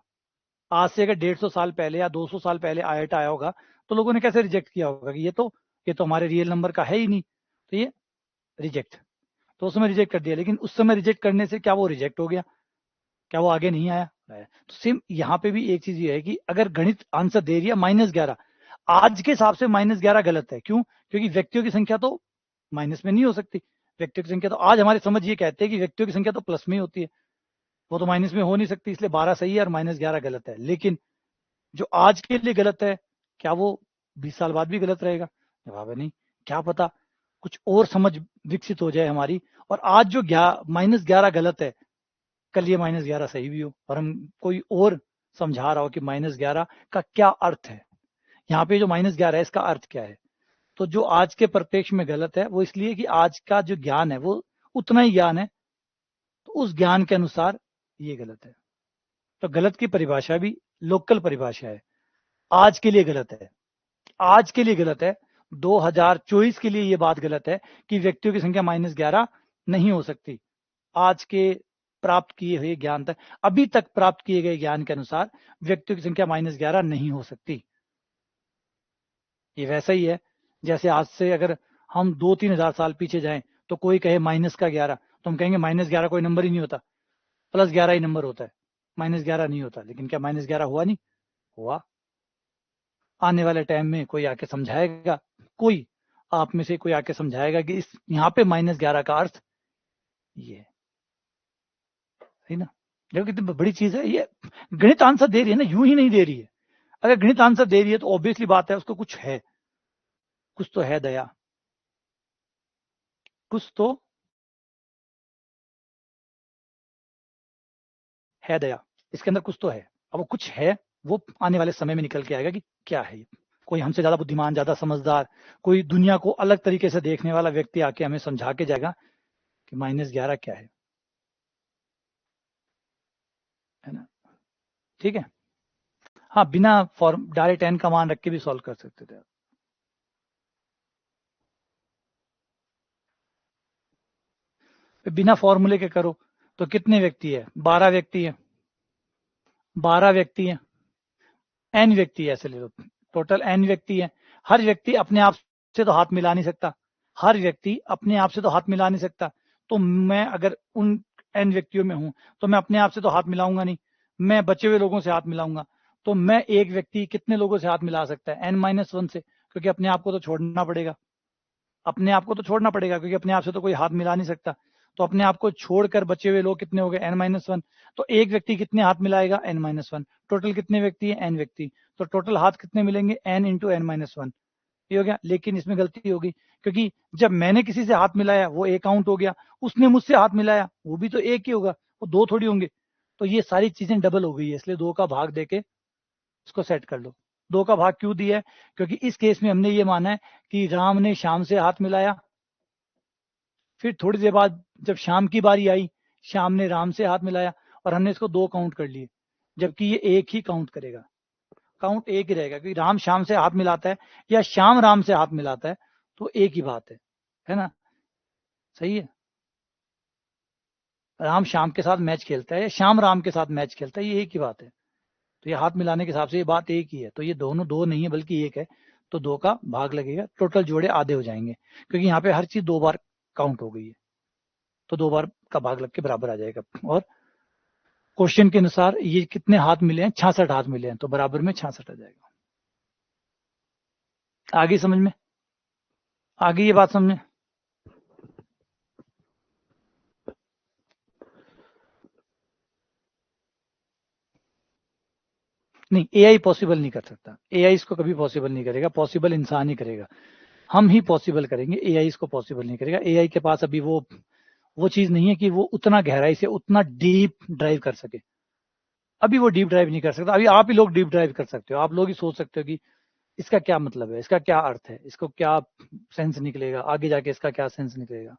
Speaker 1: आज से अगर 150 साल पहले या 200 साल पहले आयटा आया होगा, तो लोगों ने कैसे रिजेक्ट किया होगा कि ये तो हमारे रियल नंबर का है ही नहीं, तो ये रिजेक्ट। तो उस समय रिजेक्ट कर दिया, लेकिन उस समय रिजेक्ट करने से क्या वो रिजेक्ट हो गया, क्या वो आगे नहीं आया? तो सेम यहाँ पे भी एक चीज ये है कि अगर गणित आंसर दे रही है -11, आज के हिसाब से -11 गलत है। क्यों? क्योंकि व्यक्तियों की संख्या तो माइनस में नहीं हो सकती, व्यक्तियों की संख्या तो, आज हमारी समझ ये कहते हैं कि व्यक्तियों की संख्या तो प्लस में ही होती है, वो तो माइनस में हो नहीं सकती, इसलिए 12 सही है और -11 गलत है। लेकिन जो आज के लिए गलत है, क्या वो 20 साल बाद भी गलत रहेगा? जवाब है नहीं। क्या पता कुछ और समझ विकसित हो जाए हमारी, और आज जो -11 गलत है, कल ये -11 सही भी हो, और हम कोई और समझा रहा हो कि -11 का क्या अर्थ है, यहाँ पे जो -11 है इसका अर्थ क्या है। तो जो आज के परिप्रेक्ष्य में गलत है, वो इसलिए कि आज का जो ज्ञान है वो उतना ही ज्ञान है, तो उस ज्ञान के अनुसार ये गलत है। तो गलत की परिभाषा भी लोकल परिभाषा है, आज के लिए गलत है, आज के लिए गलत है। 2024 के लिए ये बात गलत है कि व्यक्तियों की संख्या -11 नहीं हो सकती। आज के प्राप्त किए हुए ज्ञान तक, अभी तक प्राप्त किए गए ज्ञान के अनुसार व्यक्तियों की संख्या -11 नहीं हो सकती। ये वैसा ही है जैसे आज से अगर हम 2-3 हजार साल पीछे जाएं, तो कोई कहे -11, तो हम कहेंगे -11 कोई नंबर ही नहीं होता, +11 ही नंबर होता है, -11 नहीं होता। लेकिन क्या -11 हुआ नहीं? हुआ। आने वाले टाइम में कोई आके समझाएगा, कोई आप में से कोई आके समझाएगा कि इस यहाँ पे -11 का अर्थ ये है, सही ना। देखो कितनी बड़ी चीज है ये, गणित आंसर दे रही है ना, यूं ही नहीं दे रही है। अगर गणित आंसर दे रही है तो ऑब्वियसली बात है उसको कुछ है, कुछ तो है दया, कुछ तो है दया, इसके अंदर कुछ तो है। अब वो कुछ है, वो आने वाले समय में निकल के आएगा कि क्या है ये। कोई हमसे ज्यादा बुद्धिमान, ज्यादा समझदार, कोई दुनिया को अलग तरीके से देखने वाला व्यक्ति आके हमें समझा के जाएगा कि -11 क्या है ना। ठीक है। हाँ, बिना फॉर्म डायरेक्ट n का मान रख के भी सॉल्व कर सकते थे। बिना फॉर्मूले के करो तो कितने व्यक्ति है? 12 व्यक्ति है। 12 व्यक्ति है, n व्यक्ति है, ऐसे ले लो, टोटल n व्यक्ति है। हर व्यक्ति अपने आप से तो हाथ मिला नहीं सकता, हर व्यक्ति अपने आप से तो हाथ मिला नहीं सकता। तो मैं अगर उन n व्यक्तियों में हूं तो मैं अपने आप से तो हाथ मिलाऊंगा नहीं, मैं बचे हुए लोगों से हाथ मिलाऊंगा। तो मैं एक व्यक्ति कितने लोगों से हाथ मिला सकता है? n-1 से, क्योंकि अपने आप को तो छोड़ना पड़ेगा, अपने आप को तो छोड़ना पड़ेगा, क्योंकि अपने आप से तो कोई हाथ मिला नहीं सकता। तो अपने आप को छोड़कर बचे हुए लोग कितने हो गए? n-1। तो एक व्यक्ति कितने हाथ मिलाएगा? n-1। टोटल कितने व्यक्ति है? n व्यक्ति। तो टोटल हाथ कितने मिलेंगे? n into n-1। ये हो गया। लेकिन इसमें गलती होगी, क्योंकि जब मैंने किसी से हाथ मिलाया वो एक काउंट हो गया, उसने मुझसे हाथ मिलाया वो भी तो एक ही होगा, वो दो थोड़ी होंगे। तो ये सारी चीजें डबल हो गई है, इसलिए 2 का भाग देके इसको सेट कर लो। 2 का भाग क्यों दिया है? क्योंकि इस केस में हमने ये माना है कि राम ने श्याम से हाथ मिलाया, फिर थोड़ी देर बाद जब शाम की बारी आई, श्याम ने राम से हाथ मिलाया, और हमने इसको 2 काउंट कर लिए, जबकि ये एक ही काउंट करेगा, काउंट एक ही रहेगा, क्योंकि राम श्याम से हाथ मिलाता है या श्याम राम से हाथ मिलाता है तो एक ही बात है ना? सही है। राम श्याम के साथ मैच खेलता है या श्याम राम के साथ मैच खेलता है, ये एक ही बात है। तो ये हाथ मिलाने के हिसाब से ये बात एक ही है, तो ये दोनों 2 नहीं है बल्कि एक है। तो 2 का भाग लगेगा, टोटल जोड़े आधे हो जाएंगे, क्योंकि यहाँ पे हर चीज 2 बार काउंट हो गई है, तो 2 बार का भाग लग के बराबर आ जाएगा। और क्वेश्चन के अनुसार ये कितने हाथ मिले हैं? 66 हाथ मिले हैं, तो बराबर में 66 आ जाएगा। आगे समझ में? आगे ये बात समझ में? नहीं, एआई पॉसिबल नहीं कर सकता, एआई इसको कभी पॉसिबल नहीं करेगा, पॉसिबल इंसान ही करेगा। हम ही पॉसिबल करेंगे, एआई इसको पॉसिबल नहीं करेगा। एआई के पास अभी वो चीज नहीं है कि वो उतना गहराई से उतना डीप ड्राइव कर सके। अभी वो डीप ड्राइव नहीं कर सकता। अभी आप ही लोग डीप ड्राइव कर सकते हो, आप लोग ही सोच सकते हो कि इसका क्या मतलब है, इसका क्या अर्थ है, इसको क्या सेंस निकलेगा, आगे जाके इसका क्या सेंस निकलेगा।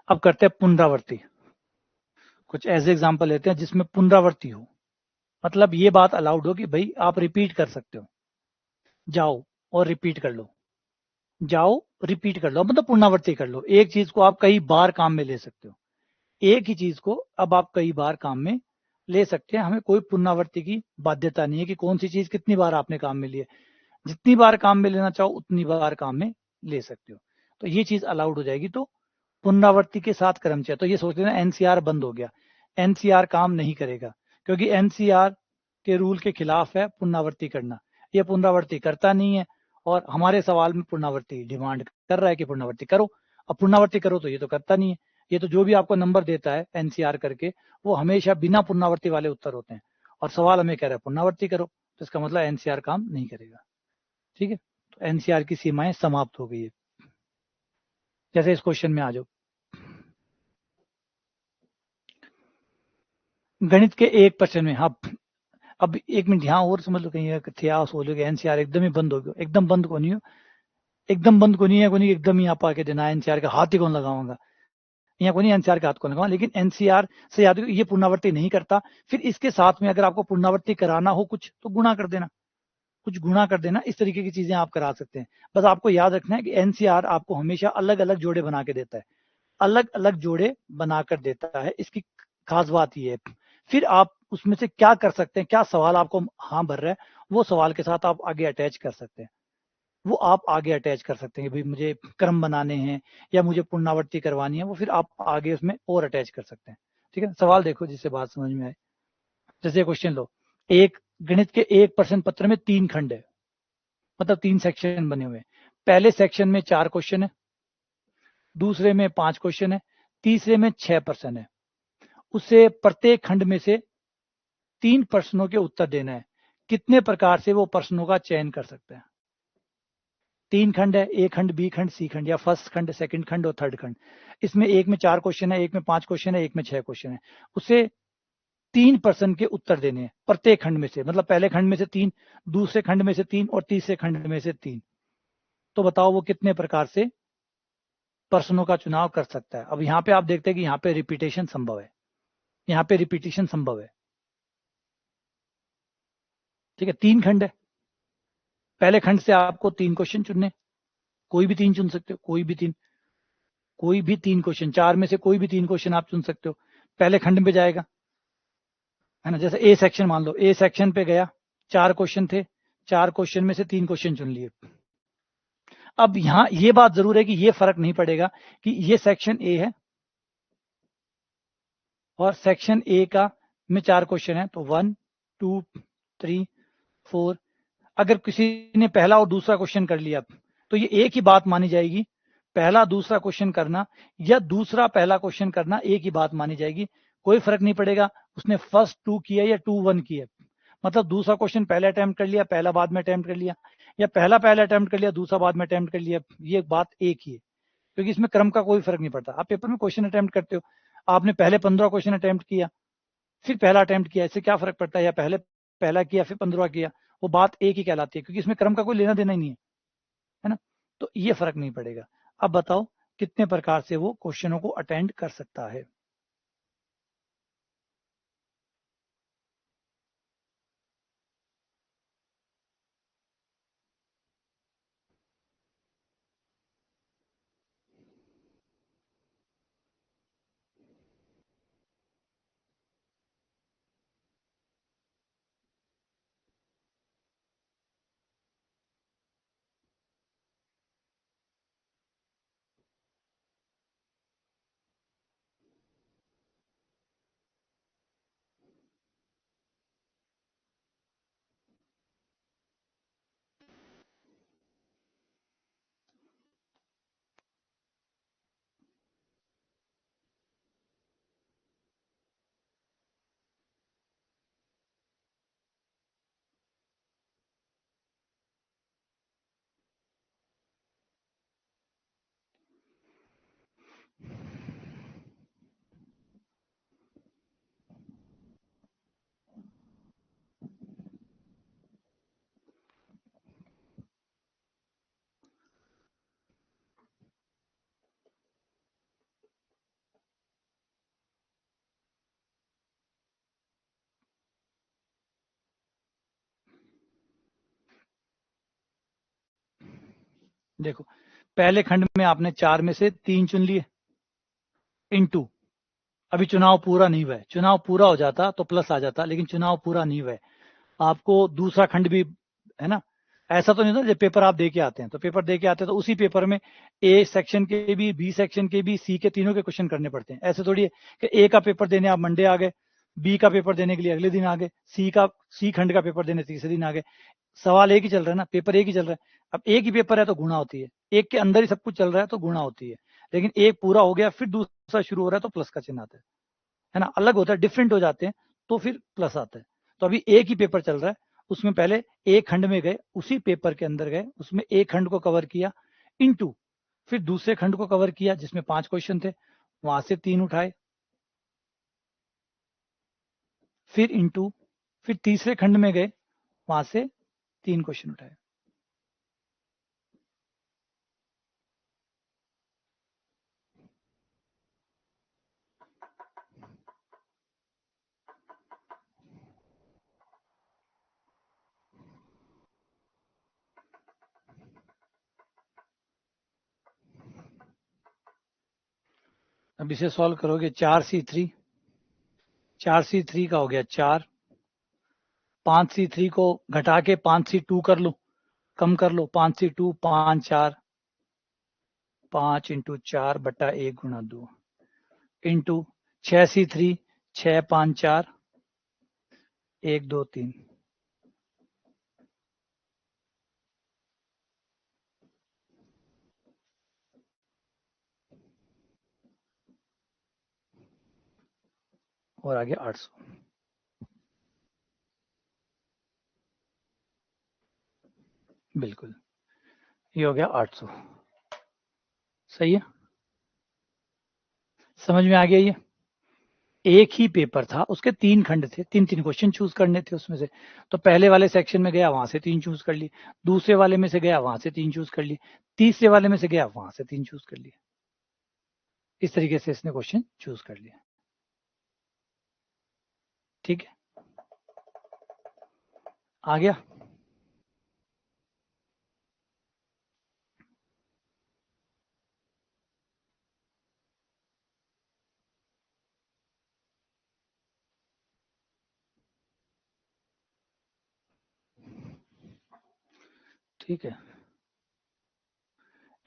Speaker 1: अब करते हैं पुनरावृत्ति। कुछ ऐसे एग्जाम्पल लेते हैं जिसमें पुनरावृत्ति हो, मतलब ये बात अलाउड हो कि भाई आप रिपीट कर सकते हो, जाओ और रिपीट कर लो, जाओ रिपीट कर लो, मतलब पुनरावृत्ति कर लो। एक चीज को आप कई बार काम में ले सकते हो, एक ही चीज को अब आप कई बार काम में ले सकते हैं। हमें कोई पुनरावृत्ति की बाध्यता नहीं है कि कौन सी चीज कितनी बार आपने काम में ली है, जितनी बार काम में लेना चाहो उतनी बार काम में ले सकते हो। तो ये चीज अलाउड हो जाएगी। तो पुनरावृत्ति के साथ क्रमचय, तो ये सोच लेना एनसीआर बंद हो गया, एनसीआर काम नहीं करेगा, क्योंकि एनसीआर के रूल के खिलाफ है पुनरावृत्ति करना। ये पुनरावृत्ति करता नहीं है, और हमारे सवाल में पुनरावृत्ति डिमांड कर रहा है कि पुनरावृत्ति करो। अब पुनरावृत्ति करो तो ये तो करता नहीं है, ये तो जो भी आपको नंबर देता है एनसीआर करके वो हमेशा बिना पुनरावृत्ति वाले उत्तर होते हैं, और सवाल हमें कह रहा है पुनरावृत्ति करो, तो इसका मतलब एनसीआर काम नहीं करेगा। ठीक है, तो एनसीआर की सीमाएं समाप्त हो गई है। जैसे इस क्वेश्चन में आ जाओ, गणित के एक प्रश्न में, हाँ अब 1 मिनट यहाँ और समझ लो, कहीं इतिहास हो लोगे एनसीआर एकदम ही बंद हो गया, एकदम बंद को नहीं हो, एकदम बंद को नहीं है, को नहीं एकदम ही आप आके देना एनसीआर का हाथ ही कौन लगाऊंगा, यहाँ को नहीं एनसीआर का हाथ कौन लगाऊंगा। लेकिन एनसीआर से याद ये पुनरावृत्ति नहीं करता। फिर इसके साथ में अगर आपको पुनरावृत्ति कराना हो कुछ तो गुणा कर देना, कुछ गुणा कर देना, इस तरीके की चीजें आप करा सकते हैं। बस आपको याद रखना है कि एनसीआर आपको हमेशा अलग अलग जोड़े बना के देता है, अलग अलग जोड़े बनाकर देता है, इसकी खास बात ये है। फिर आप उसमें से क्या कर सकते हैं, क्या सवाल आपको हाँ भर रहा है, वो सवाल के साथ आप आगे अटैच कर सकते हैं, वो आप आगे अटैच कर सकते हैं कि भाई मुझे क्रम बनाने हैं या मुझे पुनरावृत्ति करवानी है, वो फिर आप आगे उसमें और अटैच कर सकते हैं। ठीक है, सवाल देखो जिससे बात समझ में आए। जैसे क्वेश्चन लो, एक गणित के एक प्रश्न पत्र में 3 खंड है, मतलब 3 सेक्शन बने हुए हैं। पहले सेक्शन में 4 क्वेश्चन है, दूसरे में 5 क्वेश्चन है, तीसरे में 6 प्रश्न है। उसे प्रत्येक खंड में से 3 प्रश्नों के उत्तर देना है। कितने प्रकार से वो प्रश्नों का चयन कर सकते हैं? 3 खंड है, ए खंड, बी खंड, सी खंड, या फर्स्ट खंड, सेकंड खंड और थर्ड खंड। इसमें एक में 4 क्वेश्चन है, एक में 5 क्वेश्चन है, एक में 6 क्वेश्चन है। उसे 3 प्रश्न के उत्तर देने हैं प्रत्येक खंड में से, मतलब पहले खंड में से 3, दूसरे खंड में से 3 और तीसरे खंड में से 3। तो बताओ वो कितने प्रकार से पर्सनों का चुनाव कर सकता है। अब यहाँ पे आप देखते हैं कि यहाँ पे रिपीटेशन संभव है, यहाँ पे रिपीटेशन संभव है, ठीक है। 3 खंड है, पहले खंड से आपको 3 क्वेश्चन चुनने, कोई भी 3 चुन सकते हो, कोई भी 3 क्वेश्चन, 4 में से कोई भी 3 क्वेश्चन आप चुन सकते हो, पहले खंड में जाएगा, है ना। जैसे ए सेक्शन मान लो, ए सेक्शन पे गया, 4 क्वेश्चन थे, 4 क्वेश्चन में से 3 क्वेश्चन चुन लिए। अब यहां ये बात जरूर है कि ये फर्क नहीं पड़ेगा कि ये सेक्शन ए है और सेक्शन ए का में 4 क्वेश्चन है, तो 1 2 3 4। अगर किसी ने पहला और दूसरा क्वेश्चन कर लिया तो ये एक ही बात मानी जाएगी, पहला दूसरा क्वेश्चन करना या दूसरा पहला क्वेश्चन करना एक ही बात मानी जाएगी, कोई फर्क नहीं पड़ेगा उसने फर्स्ट 2 किया या 2 1 किया। मतलब दूसरा क्वेश्चन पहले अटेम्प्ट कर लिया, पहला बाद में अटेम्प्ट कर लिया, या पहला अटेम्प्ट कर लिया, दूसरा बाद में अटेम्प्ट कर लिया, ये बात एक ही है, क्योंकि इसमें क्रम का कोई फर्क नहीं पड़ता। आप पेपर में क्वेश्चन अटेम्प्ट करते हो, आपने पहले 15 क्वेश्चन अटेम्प्ट किया फिर पहला अटेम्प्ट किया, इससे क्या फर्क पड़ता है, या पहले पहला किया फिर 15 किया, वो बात एक ही कहलाती है, क्योंकि इसमें क्रम का कोई लेना देना ही नहीं है ना। तो ये फर्क नहीं पड़ेगा। अब बताओ कितने प्रकार से वो क्वेश्चनों को अटेंड कर सकता है। देखो पहले खंड में आपने 4 में से 3 चुन लिए, इनटू अभी चुनाव पूरा नहीं हुआ है, चुनाव पूरा हो जाता तो प्लस आ जाता, लेकिन चुनाव पूरा नहीं हुआ है, आपको दूसरा खंड भी, है ना। ऐसा तो नहीं था जब पेपर आप दे के आते हैं, तो पेपर दे के आते हैं तो उसी पेपर में ए सेक्शन के भी, बी सेक्शन के भी, सी के तीनों के क्वेश्चन करने पड़ते हैं। ऐसे थोड़ी है कि ए का पेपर देने आप मंडे आ गए, बी का पेपर देने के लिए अगले दिन आ गए, सी खंड का पेपर देने तीसरे दिन आ गए। सवाल एक ही चल रहा है ना, पेपर एक ही चल रहा है। अब एक ही पेपर है तो गुणा होती है, एक के अंदर ही सब कुछ चल रहा है तो गुणा होती है, लेकिन एक पूरा हो गया फिर दूसरा शुरू हो रहा है तो प्लस का चिन्ह आता है ना। अलग होता है, डिफरेंट हो जाते हैं तो फिर प्लस आता है। तो अभी एक ही पेपर चल रहा है, उसमें पहले एक खंड में गए, उसी पेपर के अंदर गए, उसमें एक खंड को कवर किया, इनटू फिर दूसरे खंड को कवर किया जिसमें 5 क्वेश्चन थे, वहां से 3 उठाए, फिर इनटू फिर तीसरे खंड में गए, वहां से 3 क्वेश्चन उठाए। अब इसे सॉल्व करोगे, 4C3 का हो गया 4, 5C3 को घटा के 5C2 कर लो, कम कर लो, 5C2 5 4, 5 इंटू 4 बटा 1 गुणा 2, इंटू 6C3 6 5 4 1 2 3, और आगे 800। बिल्कुल, ये हो गया 800। सही है, समझ में आ गया। ये एक ही पेपर था, उसके 3 खंड थे, 3 क्वेश्चन चूज करने थे उसमें से, तो पहले वाले सेक्शन में गया वहां से 3 चूज कर लिए, दूसरे वाले में से गया वहां से 3 चूज कर लिए, तीसरे वाले में से गया वहां से 3 चूज कर लिए। इस तरीके से इसने क्वेश्चन चूज कर लिया। ठीक है, आ गया। ठीक है,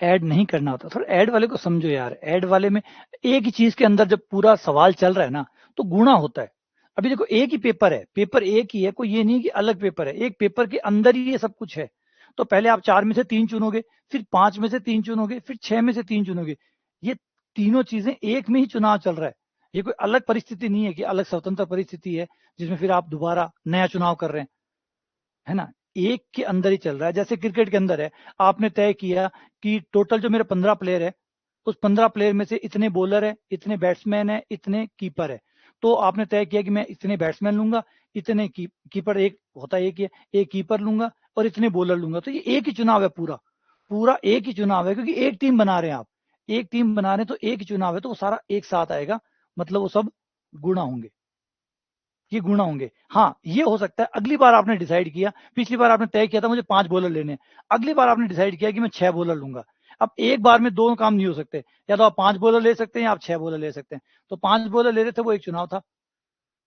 Speaker 1: ऐड नहीं करना होता। थोड़ा ऐड वाले को समझो यार। ऐड वाले में एक ही चीज के अंदर जब पूरा सवाल चल रहा है ना, तो गुणा होता है। अभी देखो एक ही पेपर है, पेपर एक ही है, कोई ये नहीं कि अलग पेपर है, एक पेपर के अंदर ही ये सब कुछ है। तो पहले आप 4 में से 3 चुनोगे, फिर 5 में से 3 चुनोगे, फिर 6 में से 3 चुनोगे। ये तीनों चीजें एक में ही चुनाव चल रहा है। ये कोई अलग परिस्थिति नहीं है कि अलग स्वतंत्र परिस्थिति है जिसमें फिर आप दोबारा नया चुनाव कर रहे हैं, है ना। एक के अंदर ही चल रहा है। जैसे क्रिकेट के अंदर है, आपने तय किया कि टोटल जो मेरे 15 प्लेयर है, उस 15 प्लेयर में से इतने बॉलर है, इतने बैट्समैन है, इतने कीपर है। तो आपने तय किया कि मैं इतने बैट्समैन लूंगा, इतने कीपर एक होता है, एक कीपर लूंगा और इतने बॉलर लूंगा। तो ये एक ही चुनाव है, पूरा पूरा एक ही चुनाव है, क्योंकि एक टीम बना रहे हैं आप, एक टीम बना रहे हैं, तो एक ही चुनाव है, तो वो सारा एक साथ आएगा। मतलब वो सब गुणा होंगे, ये गुणा होंगे। हाँ, ये हो सकता है अगली बार आपने डिसाइड किया, पिछली बार आपने तय किया था मुझे 5 बॉलर लेने, अगली बार आपने डिसाइड किया कि मैं 6 बॉलर लूंगा। अब एक बार में दो काम नहीं हो सकते, या तो आप 5 बॉलर ले सकते हैं या आप 6 बॉलर ले सकते हैं। तो 5 बॉलर ले रहे थे, वो एक चुनाव था,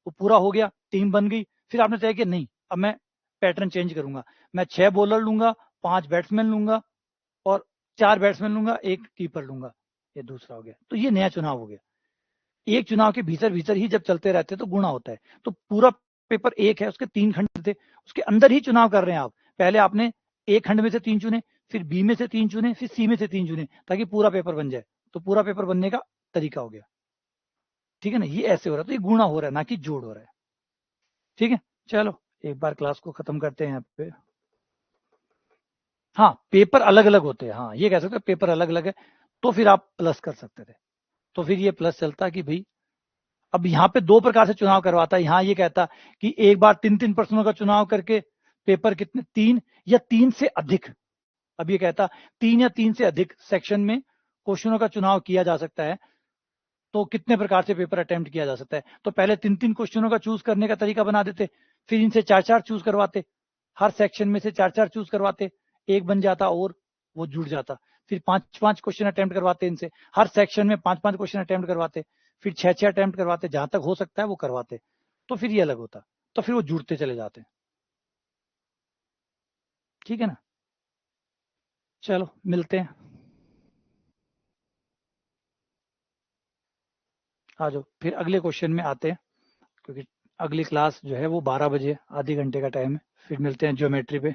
Speaker 1: वो पूरा हो गया, टीम बन गई। फिर आपने तय किया नहीं, अब मैं पैटर्न चेंज करूंगा, मैं 6 बॉलर लूंगा, 5 बैट्समैन लूंगा और 4 बैट्समैन लूंगा, एक कीपर लूंगा। ये दूसरा हो गया, तो ये नया चुनाव हो गया। एक चुनाव के भीतर भीतर ही जब चलते रहते हैं तो गुणा होता है। तो पूरा पेपर एक है, उसके 3 खंड थे, उसके अंदर ही चुनाव कर रहे हैं आप। पहले आपने एक खंड में से 3 चुने, फिर बी में से 3 चुने, फिर सी में से 3 चुने, ताकि पूरा पेपर बन जाए। तो पूरा पेपर बनने का तरीका हो गया। ठीक है ना, ये ऐसे हो रहा है, तो ये गुणा हो रहा है, ना कि जोड़ हो रहा है। ठीक है, चलो एक बार क्लास को खत्म करते हैं यहाँ पे। हाँ, पेपर अलग अलग होते हैं, हाँ ये कह सकते हैं पेपर अलग अलग है, तो फिर आप प्लस कर सकते थे। तो फिर ये प्लस चलता कि भाई अब यहाँ पे 2 प्रकार से चुनाव करवाता है। यहाँ ये कहता कि एक बार 3-3 प्रश्नों का चुनाव करके पेपर कितने 3 या 3 से अधिक, अब ये कहता 3 या 3 से अधिक सेक्शन में क्वेश्चनों का चुनाव किया जा सकता है। तो कितने प्रकार से पेपर अटेम्प्ट किया जा सकता है। तो पहले 3-3 क्वेश्चनों का चूज करने का तरीका बना देते, फिर इनसे 4-4 चूज करवाते, हर सेक्शन में से 4-4 चूज करवाते, एक बन जाता और वो जुड़ जाता। फिर 5-5 क्वेश्चन अटेम्प्ट करवाते इनसे, हर सेक्शन में 5-5 क्वेश्चन अटेम्प्ट करवाते, फिर 6-6 अटेम्प्ट करवाते, जहां तक हो सकता है वो करवाते। तो फिर ये अलग होता, तो फिर वो जुड़ते चले जाते। ठीक है ना, चलो मिलते हैं। आ जाओ, फिर अगले क्वेश्चन में आते हैं, क्योंकि अगली क्लास जो है वो 12 बजे, आधे घंटे का टाइम है। फिर मिलते हैं ज्योमेट्री पे।